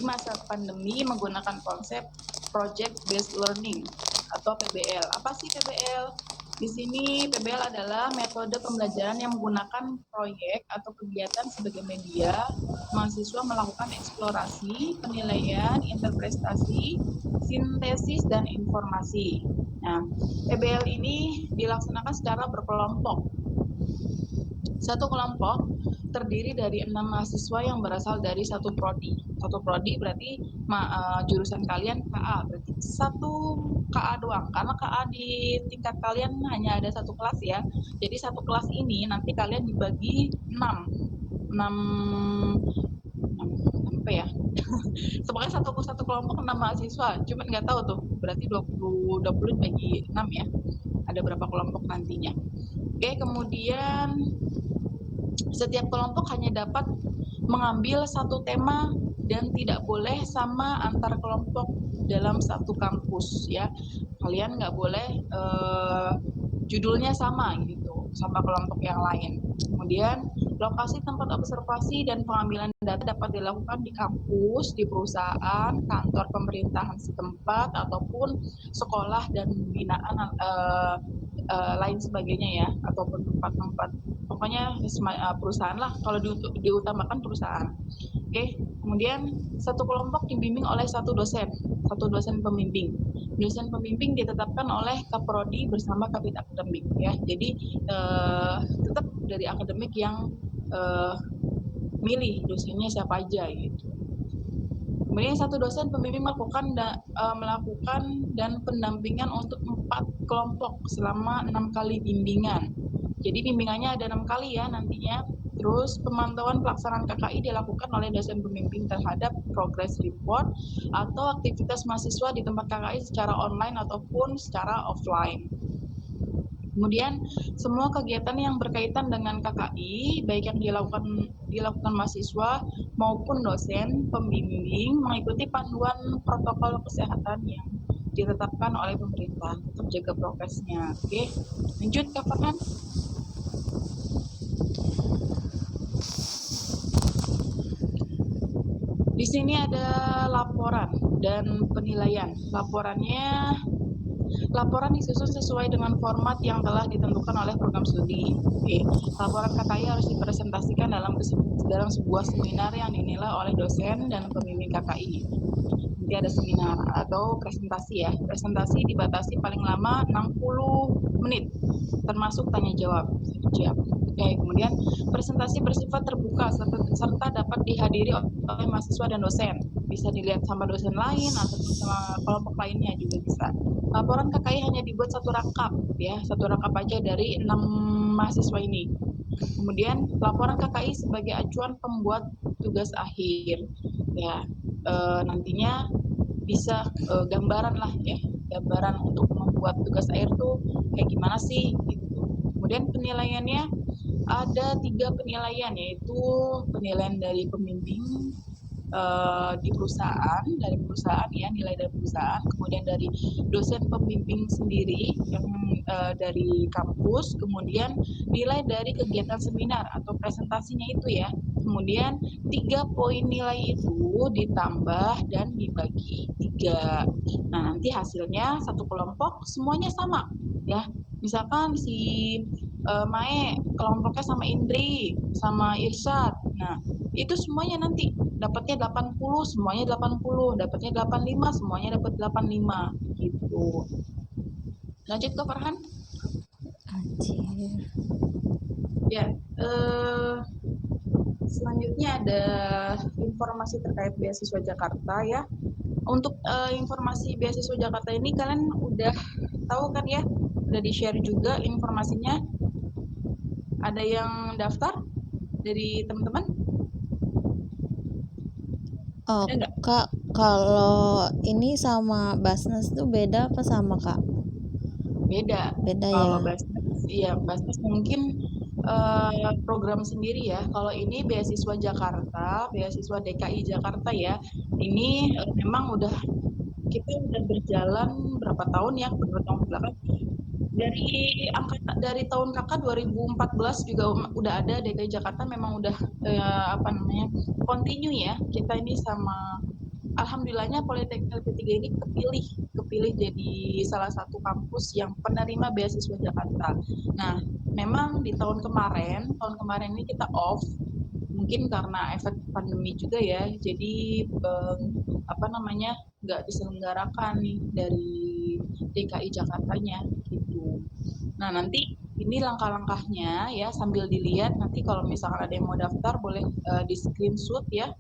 masa pandemi menggunakan konsep project based learning atau PBL. Apa sih PBL? Di sini PBL adalah metode pembelajaran yang menggunakan proyek atau kegiatan sebagai media. Mahasiswa melakukan eksplorasi, penilaian, interpretasi, sintesis, dan informasi. Nah, PBL ini dilaksanakan secara berkelompok. Satu kelompok terdiri dari 6 mahasiswa yang berasal dari satu prodi. Satu prodi berarti jurusan kalian KA, berarti satu KA doang. Karena KA di tingkat kalian hanya ada satu kelas ya. Jadi satu kelas ini nanti kalian dibagi 6 apa ya? Sebenarnya satu kelompok 6 mahasiswa. Cuma nggak tahu tuh, berarti 20 bagi 6 ya. Ada berapa kelompok nantinya. Oke, kemudian setiap kelompok hanya dapat mengambil satu tema dan tidak boleh sama antar kelompok dalam satu kampus ya. Kalian nggak boleh judulnya sama gitu sama kelompok yang lain. Kemudian lokasi tempat observasi dan pengambilan data dapat dilakukan di kampus, di perusahaan, kantor pemerintahan setempat ataupun sekolah dan binaan lain sebagainya ya, ataupun tempat-tempat pokoknya perusahaan lah, kalau diutamakan perusahaan. Oke, kemudian satu kelompok dibimbing oleh satu dosen pembimbing. Dosen pembimbing ditetapkan oleh Kaprodi bersama Kabid Akademik ya. Jadi tetap dari akademik yang milih dosennya siapa aja gitu. Kemudian satu dosen pembimbing melakukan dan pendampingan untuk 4 kelompok selama 6 kali bimbingan. Jadi bimbingannya ada 6 kali ya nantinya. Terus pemantauan pelaksanaan KKI dilakukan oleh dosen pembimbing terhadap progress report atau aktivitas mahasiswa di tempat KKI secara online ataupun secara offline. Kemudian semua kegiatan yang berkaitan dengan KKI, baik yang dilakukan mahasiswa maupun dosen pembimbing, mengikuti panduan protokol kesehatan yang ditetapkan oleh pemerintah untuk jaga prokesnya. Oke, lanjut Kak Farhan. Di sini ada laporan dan penilaian. Laporannya laporan disusun sesuai dengan format yang telah ditentukan oleh program studi. Oke. Laporan KKI harus dipresentasikan dalam sebuah seminar yang dinilai oleh dosen dan pembimbing KKI. Nanti ada seminar atau presentasi ya. Presentasi dibatasi paling lama 60 menit, termasuk tanya jawab 1 jam. Oke, kemudian presentasi bersifat terbuka serta dapat dihadiri oleh mahasiswa dan dosen. Bisa dilihat sama dosen lain atau sama kelompok lainnya juga bisa. Laporan KKI hanya dibuat satu rangkap ya, satu rangkap aja dari 6 mahasiswa ini. Kemudian laporan KKI sebagai acuan pembuat tugas akhir ya. Nantinya bisa gambaran lah ya, gambaran untuk membuat tugas akhir tuh kayak gimana sih gitu. Kemudian penilaiannya ada 3 penilaian, yaitu penilaian dari pembimbing di perusahaan, dari perusahaan ya, nilai dari perusahaan, kemudian dari dosen pembimbing sendiri yang dari kampus, kemudian nilai dari kegiatan seminar atau presentasinya itu ya. Kemudian 3 poin nilai itu ditambah dan dibagi 3. Nah, nanti hasilnya satu kelompok semuanya sama ya. Misalkan si Mae kelompoknya sama Indri, sama Irsyad. Nah, itu semuanya nanti dapatnya 80, semuanya 80, dapatnya 85, semuanya dapat 85 gitu. Lanjut ke Farhan. Anjir. Ya, selanjutnya ada informasi terkait beasiswa Jakarta ya. Untuk informasi beasiswa Jakarta ini kalian udah tahu kan ya? Udah di-share juga informasinya. Ada yang daftar dari teman-teman? Oh, Ada nggak? Kak, kalau ini sama Basnas tuh beda apa sama, Kak? Beda. Beda Kalau ya? Basnas, iya Basnas mungkin program sendiri ya. Kalau ini beasiswa Jakarta, beasiswa DKI Jakarta ya. Ini memang kita udah berjalan berapa tahun ya, beberapa tahun belakang. Dari tahun kakak 2014 juga udah ada DKI Jakarta, memang udah continue ya. Kita ini sama alhamdulillahnya Politeknik LP3 ini kepilih jadi salah satu kampus yang penerima beasiswa Jakarta. Nah, memang di tahun kemarin ini kita off, mungkin karena efek pandemi juga ya. Jadi nggak diselenggarakan nih dari DKI Jakartanya gitu. Nah, nanti ini langkah-langkahnya ya, sambil dilihat nanti kalau misalkan ada yang mau daftar boleh di screenshot ya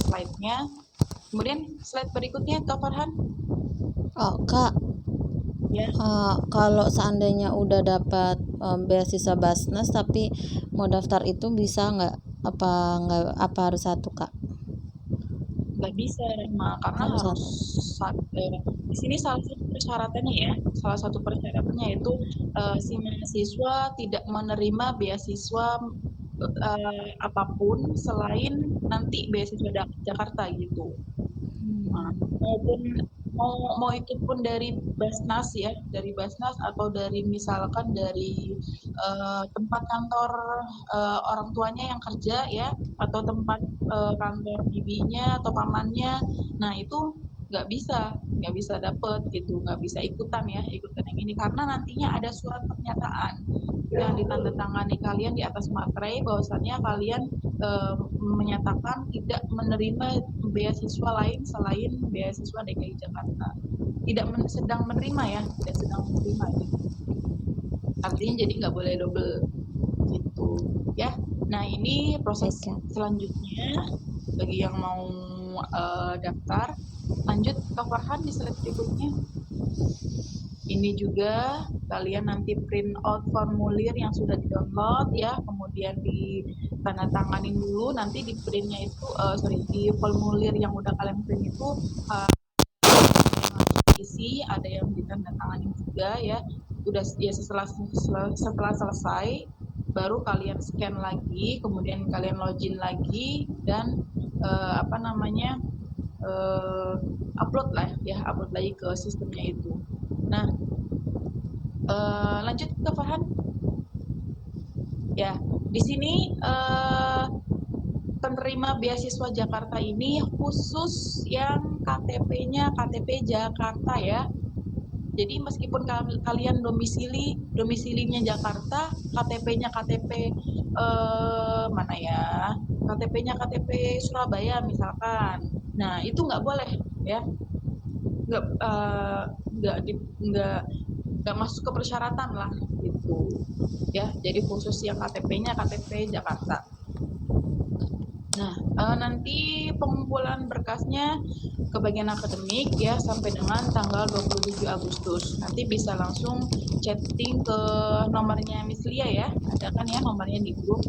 slide-nya. Kemudian slide berikutnya Kak Farhan. Oh, Kak, Ya. kalau seandainya udah dapat beasiswa Basnas tapi mau daftar itu bisa nggak? Apa harus satu, Kak? Nggak bisa Rema, karena Harus di sini salah satu persyaratannya itu si mahasiswa tidak menerima beasiswa apapun selain nanti beasiswa Jakarta gitu. Nah, maupun mau itu pun dari Basnas ya, dari Basnas atau dari misalkan dari tempat kantor orang tuanya yang kerja ya, atau tempat kantor bibinya atau pamannya. Nah, itu nggak bisa dapet gitu, nggak bisa ikutan yang ini, karena nantinya ada surat pernyataan yang ditandatangani kalian di atas materai bahwasannya kalian menyatakan tidak menerima beasiswa lain selain beasiswa DKI Jakarta. Tidak sedang menerima gitu. Artinya jadi nggak boleh double gitu ya. Nah, ini proses selanjutnya bagi yang mau daftar. Lanjut ke Farhan di slide berikutnya. Ini juga kalian nanti print out formulir yang sudah di-download ya, kemudian ditandatanganin dulu, nanti di printnya itu di formulir yang udah kalian print itu isi, ada yang ditandatanganin juga ya. Udah ya, setelah selesai baru kalian scan lagi, kemudian kalian login lagi dan upload lagi ke sistemnya itu. Nah, lanjut ke Farhan. Ya, di sini penerima beasiswa Jakarta ini khusus yang KTP-nya KTP Jakarta ya. Jadi meskipun kalian domisilinya Jakarta, KTP-nya KTP mana ya? KTP-nya KTP Surabaya misalkan. Nah, itu nggak boleh ya. Nggak masuk ke persyaratan lah gitu. Ya, jadi khusus yang KTP-nya KTP Jakarta. Nah, nanti pengumpulan berkasnya ke bagian akademik ya sampai dengan tanggal 27 Agustus. Nanti bisa langsung chatting ke nomornya Miss Lia ya. Ada kan ya nomornya di grup.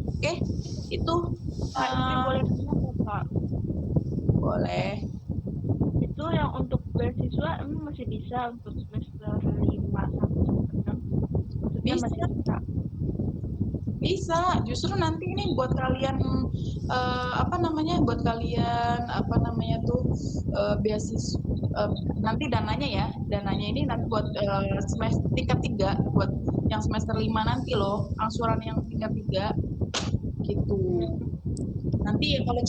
Oke, itu Kak, ini boleh tanya nggak, Kak? boleh. Itu yang untuk beasiswa emang masih bisa untuk semester 5 sampai semester 6? Maksudnya Bisa. masih bisa. Bisa, justru nanti ini buat kalian buat kalian beasiswa nanti dananya ini nanti buat semester tingkat 3 buat yang semester 5 nanti loh, angsuran yang tingkat 3 gitu. Nanti ya kalau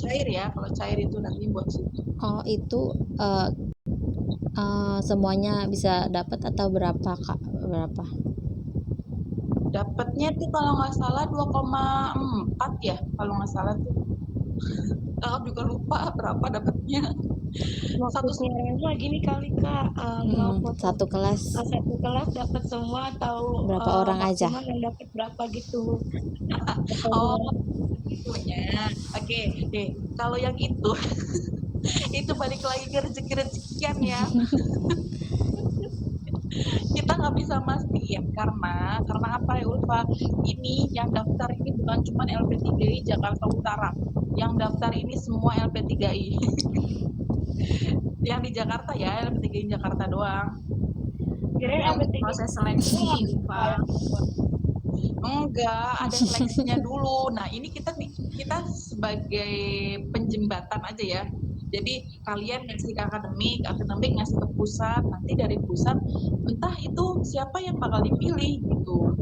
cair itu nanti buat situ. Oh, itu semuanya bisa dapat atau berapa, Kak? Berapa? Dapatnya tuh kalau nggak salah 2,4 ya, kalau nggak salah tuh. Aku juga lupa berapa dapatnya. Maksudnya Reza gini kali, Kak, Satu kelas satu kelas dapat semua atau berapa orang aja? maksimal yang dapat berapa gitu? Oh, itunya. Oke, deh. Kalau yang itu itu balik lagi ke rezeki-rezekian ya. Kita nggak bisa mastiin karena apa ya Ulfa, ini yang daftar ini bukan cuma LP3I Jakarta Utara, yang daftar ini semua LP3I. Yang di Jakarta ya, LP3I Jakarta doang. Kirain LP3 Proses seleksi, Pak. Enggak, ada seleksinya dulu. Nah, ini kita sebagai penjembatan aja ya. Jadi kalian ngasih ke akademik ngasih ke pusat, nanti dari pusat entah itu siapa yang bakal dipilih gitu.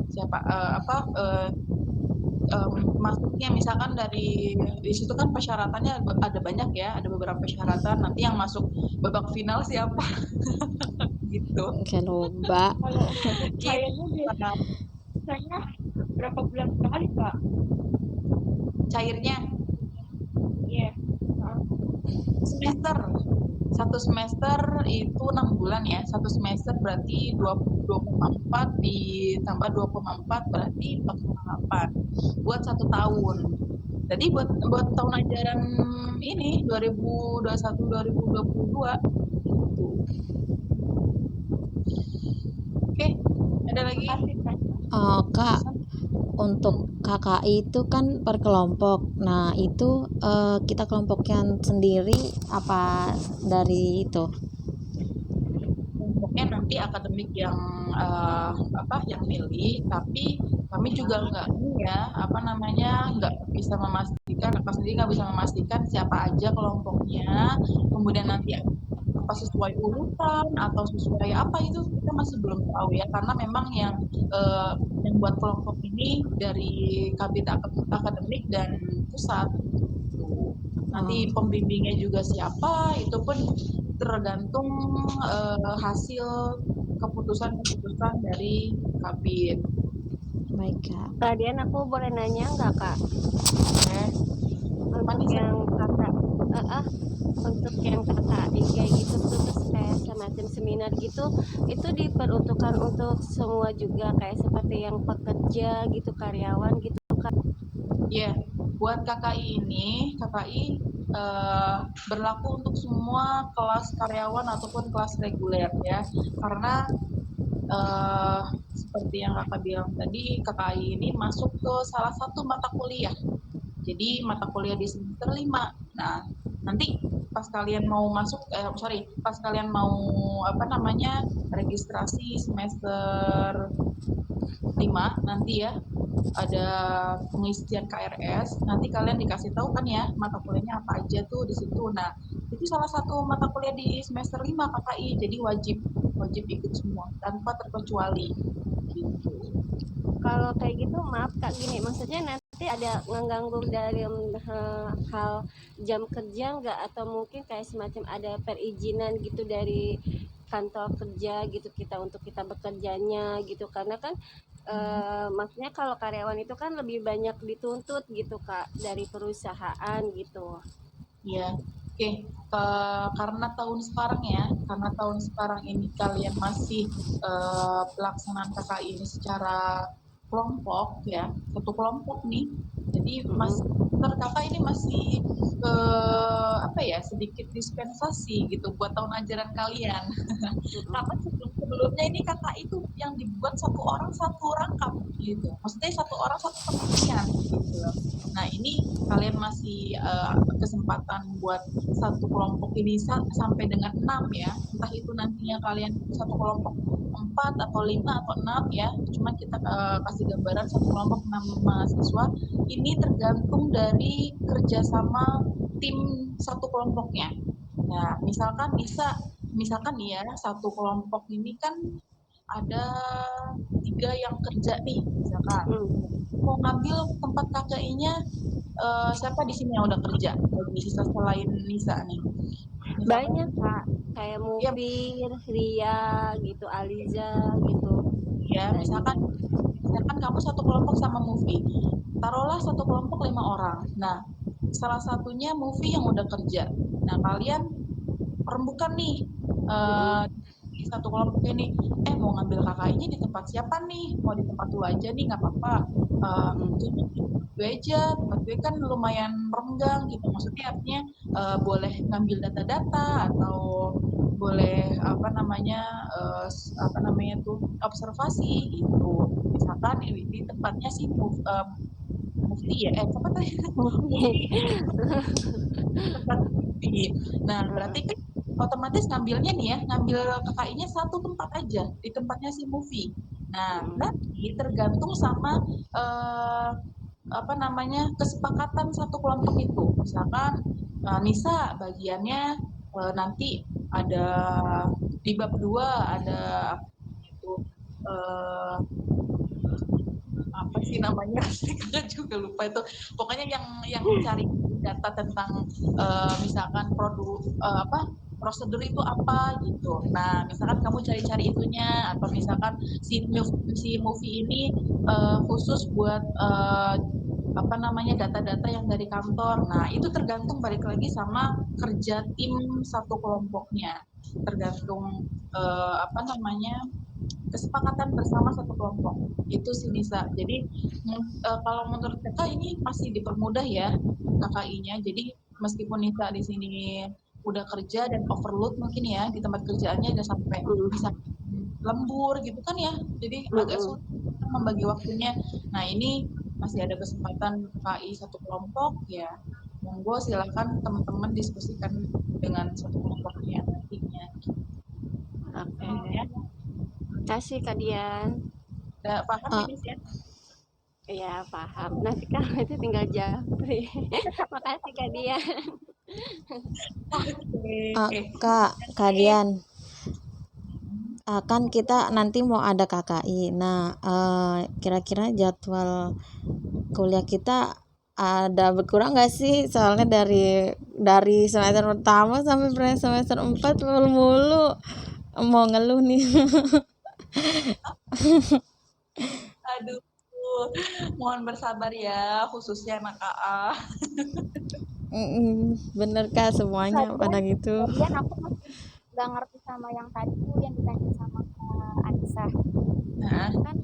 Siapa masuknya misalkan dari di situ kan persyaratannya ada banyak ya, ada beberapa persyaratan. Nanti yang masuk babak final siapa gitu. Kayak lomba. kalau untuk cairnya biasanya berapa bulan sekali, Kak? Cairnya Iya. semester. Satu semester itu 6 bulan ya. Satu semester berarti 2,4 ditambah 2,4 berarti 4,8 buat 1 tahun. Jadi buat tahun ajaran ini 2021-2022 gitu. Oke, ada lagi? Kak, untuk KKI itu kan per kelompok. Nah, itu kita kelompokkan sendiri apa dari itu? Kelompoknya nanti akademik yang yang milih, tapi kami juga nggak bisa memastikan, kakak sendiri nggak bisa memastikan siapa aja kelompoknya, kemudian nanti apa sesuai urutan atau sesuai apa itu kita masih belum tahu ya, karena memang yang buat kelompok ini dari kabit akademik dan pusat. Nanti pembimbingnya juga siapa itu pun tergantung hasil keputusan dari kabit. Baik, Kak. Kalian aku boleh nanya nggak, Kak? Untuk Manisa. yang kakak, untuk yang KKI kayak gitu terus kayak semacam seminar gitu, itu diperuntukkan untuk semua juga kayak seperti yang pekerja gitu, karyawan gitu, Kak? Iya, buat KKI berlaku untuk semua kelas karyawan ataupun kelas reguler ya, karena seperti yang kakak bilang tadi, KKI ini masuk ke salah satu mata kuliah. Jadi mata kuliah di semester 5. Nah, nanti pas kalian mau pas kalian mau registrasi semester 5 nanti ya, ada pengisian KRS, nanti kalian dikasih tahu kan ya mata kuliahnya apa aja tuh di situ. Nah, itu salah satu mata kuliah di semester 5 KKI, jadi wajib ikut semua tanpa terkecuali gitu. Kalau kayak gitu, maaf Kak, gini, maksudnya nanti Nanti ada ngeganggu dari hal jam kerja nggak, atau mungkin kayak semacam ada perizinan gitu dari kantor kerja gitu kita untuk kita bekerjanya gitu, karena kan maksudnya kalau karyawan itu kan lebih banyak dituntut gitu Kak dari perusahaan gitu. Iya, oke. Karena tahun sekarang ini kalian masih pelaksanaan KKI ini secara kelompok ya, satu kelompok nih. Jadi menurut kakak ini masih apa ya, sedikit dispensasi gitu buat tahun ajaran kalian. Karena sebelumnya ini kakak itu yang dibuat satu orang satu rangkap gitu, maksudnya satu orang satu penelitian gitu. Nah ini kalian masih kesempatan buat satu kelompok ini sampai dengan 6 ya, entah itu nantinya kalian satu kelompok 4 atau 5 atau 6 ya, cuma kita kasih gambaran satu kelompok 6 mahasiswa. Ini tergantung dari kerjasama tim satu kelompoknya. Nah misalkan nih ya, satu kelompok ini kan ada 3 yang kerja nih misalkan. Mau ngambil tempat KKI-nya siapa di sini yang udah kerja bagi sisa selain Nisa nih? Misalkan, banyak Kak, kayak Mufir, Ria gitu, Aliza gitu. Ya, misalkan kamu satu kelompok sama Mufi. Taruhlah satu kelompok 5 orang. Nah, salah satunya Mufi yang udah kerja. Nah, kalian rembukan nih di satu kelompok ini, mau ngambil KKI-nya di tempat siapa nih? Mau di tempat lu aja nih, nggak apa-apa. Gue aja, tempat gue kan lumayan renggang gitu, maksudnya artinya boleh ngambil data-data atau boleh observasi gitu. Misalkan di tempatnya sih Mufti ya, siapa tadi? Tempat Mufti. Nah berarti kan otomatis ngambil KKI-nya satu tempat aja, di tempatnya si Mufi. Nah nanti tergantung sama kesepakatan satu kelompok itu. Misalkan Nisa bagiannya nanti ada di bab 2 ada itu apa sih namanya, saya juga lupa itu. Pokoknya yang cari data tentang misalkan produk prosedur itu apa gitu. Nah, misalkan kamu cari-cari itunya, atau misalkan si movie ini khusus buat data-data yang dari kantor. Nah, itu tergantung balik lagi sama kerja tim satu kelompoknya. Tergantung kesepakatan bersama satu kelompok. Itu sih bisa. Jadi kalau menurut kakak ini masih dipermudah ya KKI-nya. Jadi meskipun Nisa di sini udah kerja dan overload mungkin ya di tempat kerjaannya udah sampai bisa lembur gitu kan ya. Jadi agak sulit membagi waktunya. Nah, ini masih ada kesempatan KKI satu kelompok ya. Monggo silakan teman-teman diskusikan dengan satu kelompoknya nantinya. Oke. Kasih Kak Dian. Udah paham ini ya? Iya paham. Nanti kalau itu tinggal japri. Makasih Kak Dian. Kak Dian, kan kita nanti mau ada KKI. Nah, kira-kira jadwal kuliah kita ada berkurang nggak sih? Soalnya dari semester pertama sampai semester 4 mulu mau ngeluh nih. Aduh, mohon bersabar ya, khususnya anak AA. Bener Kak, semuanya pada gitu. Kemudian aku masih nggak ngerti sama yang tadi tuh yang ditanya sama Anissa. Nah, kan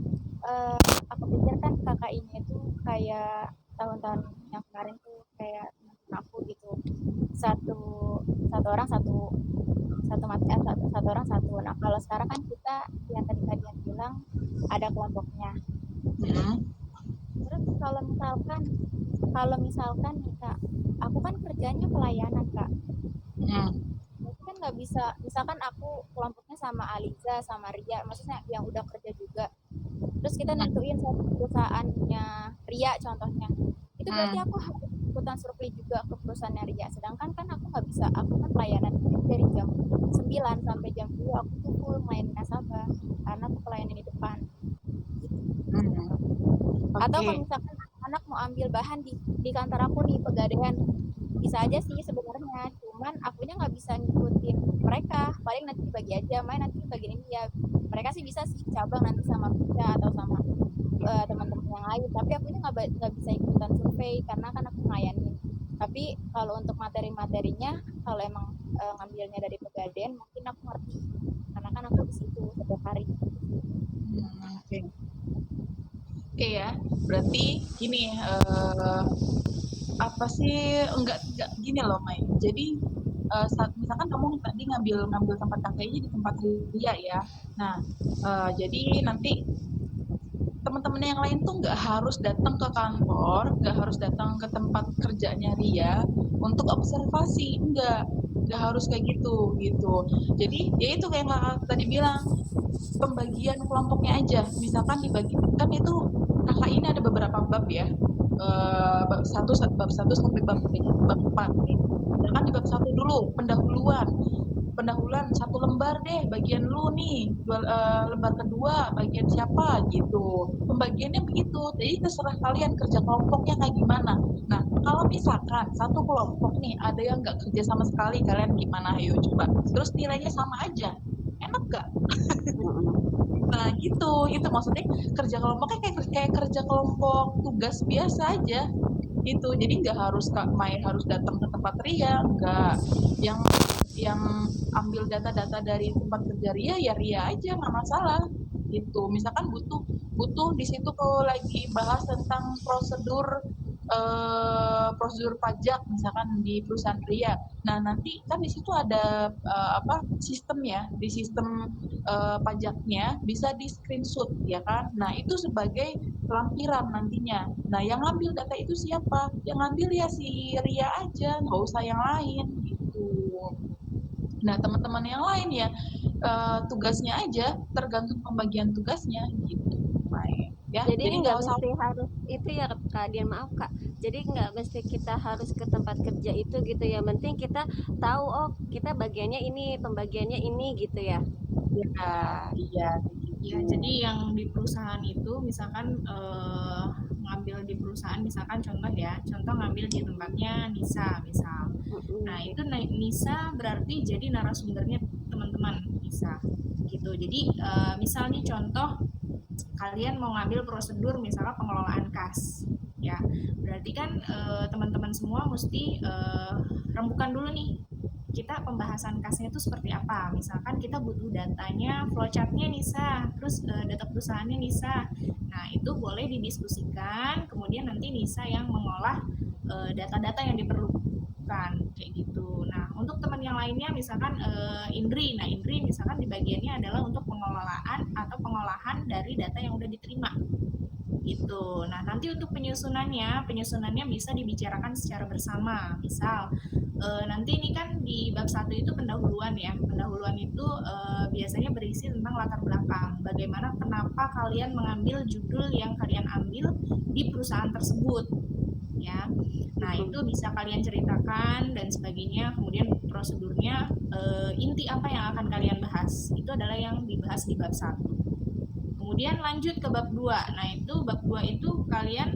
aku pikir kan KKI-nya itu kayak tahun-tahun yang kemarin tuh kayak aku gitu, satu orang satu orang satu. Nah kalau sekarang kan kita yang tadi kalian bilang ada kelompoknya. Terus kalau misalkan nih Kak, aku kan kerjanya pelayanan Kak. Berarti kan nggak bisa, misalkan aku kelompoknya sama Aliza sama Ria, maksudnya yang udah kerja juga. Terus kita nentuin satu perusahaannya Ria contohnya. Itu berarti aku harus ikutan survei juga ke perusahaannya Ria. Sedangkan kan aku nggak bisa, aku kan pelayanan dari jam 9 sampai jam 2 aku tuh full main nasabah karena aku pelayanan di depan. Atau kalau misalkan anak mau ambil bahan di kantor aku nih Pegadaian. Bisa aja sih sebenarnya, cuman akunya nggak bisa ngikutin mereka. Paling nanti dibagi aja, main nanti bagian ini ya. Mereka sih bisa sih cabang nanti sama Pica atau sama teman-teman yang lain. Tapi akunya nggak bisa ikutan survei karena kan aku ngayanin. Tapi kalau untuk materi-materinya, kalau emang ngambilnya dari Pegadaian, mungkin aku ngerti karena kan aku di situ setiap hari. Oke. Oke ya, berarti gini, apa sih enggak gini loh Mai. Jadi saat misalkan kamu tadi ngambil tempat kakeknya di tempat Ria ya. Nah, jadi nanti teman-teman yang lain tuh nggak harus datang ke kantor, nggak harus datang ke tempat kerjanya Ria untuk observasi, nggak harus kayak gitu. Jadi ya itu kayak kakak tadi bilang, pembagian kelompoknya aja. Misalkan dibagi, kan itu kakak ini ada beberapa bab ya, bab 1 sampai bab 4 nih. Misalkan di bab 1 dulu pendahuluan 1 lembar deh bagian lu nih, lembar kedua bagian siapa gitu. Pembagiannya begitu. Jadi terserah kalian kerja kelompoknya kayak gimana. Nah, kalau misalkan satu kelompok nih ada yang nggak kerja sama sekali, kalian gimana? Ayo coba. Terus nilainya sama aja. Enak gak? Nah gitu, itu maksudnya kerja kelompoknya kayak kerja kelompok tugas biasa aja gitu. Jadi nggak harus Kak Mai harus datang ke tempat Ria, nggak. Yang ambil data-data dari tempat kerja Ria ya Ria aja, nggak masalah gitu. Misalkan butuh di situ kalau lagi bahas tentang prosedur pajak misalkan di perusahaan Ria. Nah, nanti kan di situ ada sistem ya, di sistem pajaknya bisa di screenshot ya kan. Nah, itu sebagai lampiran nantinya. Nah, yang ngambil data itu siapa? Yang ngambil ya si Ria aja, nggak usah yang lain gitu. Nah, teman-teman yang lain ya tugasnya aja, tergantung pembagian tugasnya gitu. Ya, Jadi nggak nggak usah mesti harus itu ya Kak Dian, maaf Kak. Jadi nggak mesti kita harus ke tempat kerja itu gitu ya. Penting kita tahu oh kita bagiannya ini, pembagiannya ini gitu ya. iya. Ya, jadi yang di perusahaan itu misalkan ngambil di perusahaan, misalkan contoh ngambil di tempatnya Nisa misal. Nah, itu Nisa berarti jadi narasumbernya teman-teman Nisa gitu. Jadi misalnya contoh kalian mau ngambil prosedur misalnya pengelolaan kas ya, berarti kan teman-teman semua mesti rembukan dulu nih kita pembahasan kasnya itu seperti apa. Misalkan kita butuh datanya, flowchartnya Nisa, terus data perusahaannya Nisa. Nah, itu boleh didiskusikan, kemudian nanti Nisa yang mengolah data-data yang diperlukan, kayak gitu. Nah, untuk teman yang lainnya, misalkan Indri. Nah, Indri misalkan di bagiannya adalah untuk pengelolaan atau pengolahan dari data yang udah diterima. Gitu. Nah, nanti untuk penyusunannya bisa dibicarakan secara bersama. Misal, nanti ini kan di bab 1 itu pendahuluan ya. Pendahuluan itu biasanya berisi tentang latar belakang. Bagaimana kenapa kalian mengambil judul yang kalian ambil di perusahaan tersebut. Ya. Nah, itu bisa kalian ceritakan dan sebagainya. Kemudian prosedurnya, inti apa yang akan kalian bahas. Itu adalah yang dibahas di bab 1. Kemudian lanjut ke bab 2. Nah, itu bab 2 itu kalian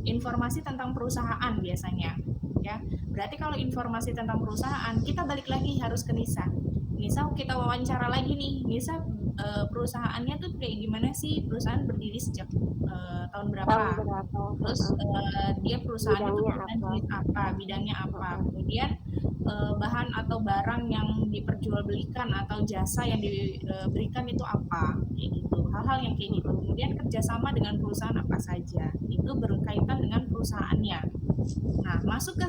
informasi tentang perusahaan biasanya. Ya, berarti kalau informasi tentang perusahaan, kita balik lagi harus ke Nisa. Nisa kita wawancara lagi nih. Nisa perusahaannya tuh kayak gimana sih? Perusahaan berdiri sejak tahun berapa? Terus dia perusahaan itu bidangnya apa? Kemudian bahan atau barang yang diperjualbelikan atau jasa yang diberikan itu apa? Kayak gitu. Hal-hal yang kayak gitu. Kemudian kerjasama dengan perusahaan apa saja? Itu berkaitan dengan perusahaannya. Nah, masuk ke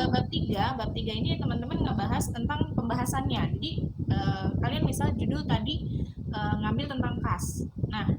bab 3. Bab 3 ini teman-teman ngebahas tentang pembahasannya. Jadi kalian misal judul tadi ngambil tentang kas. Nah,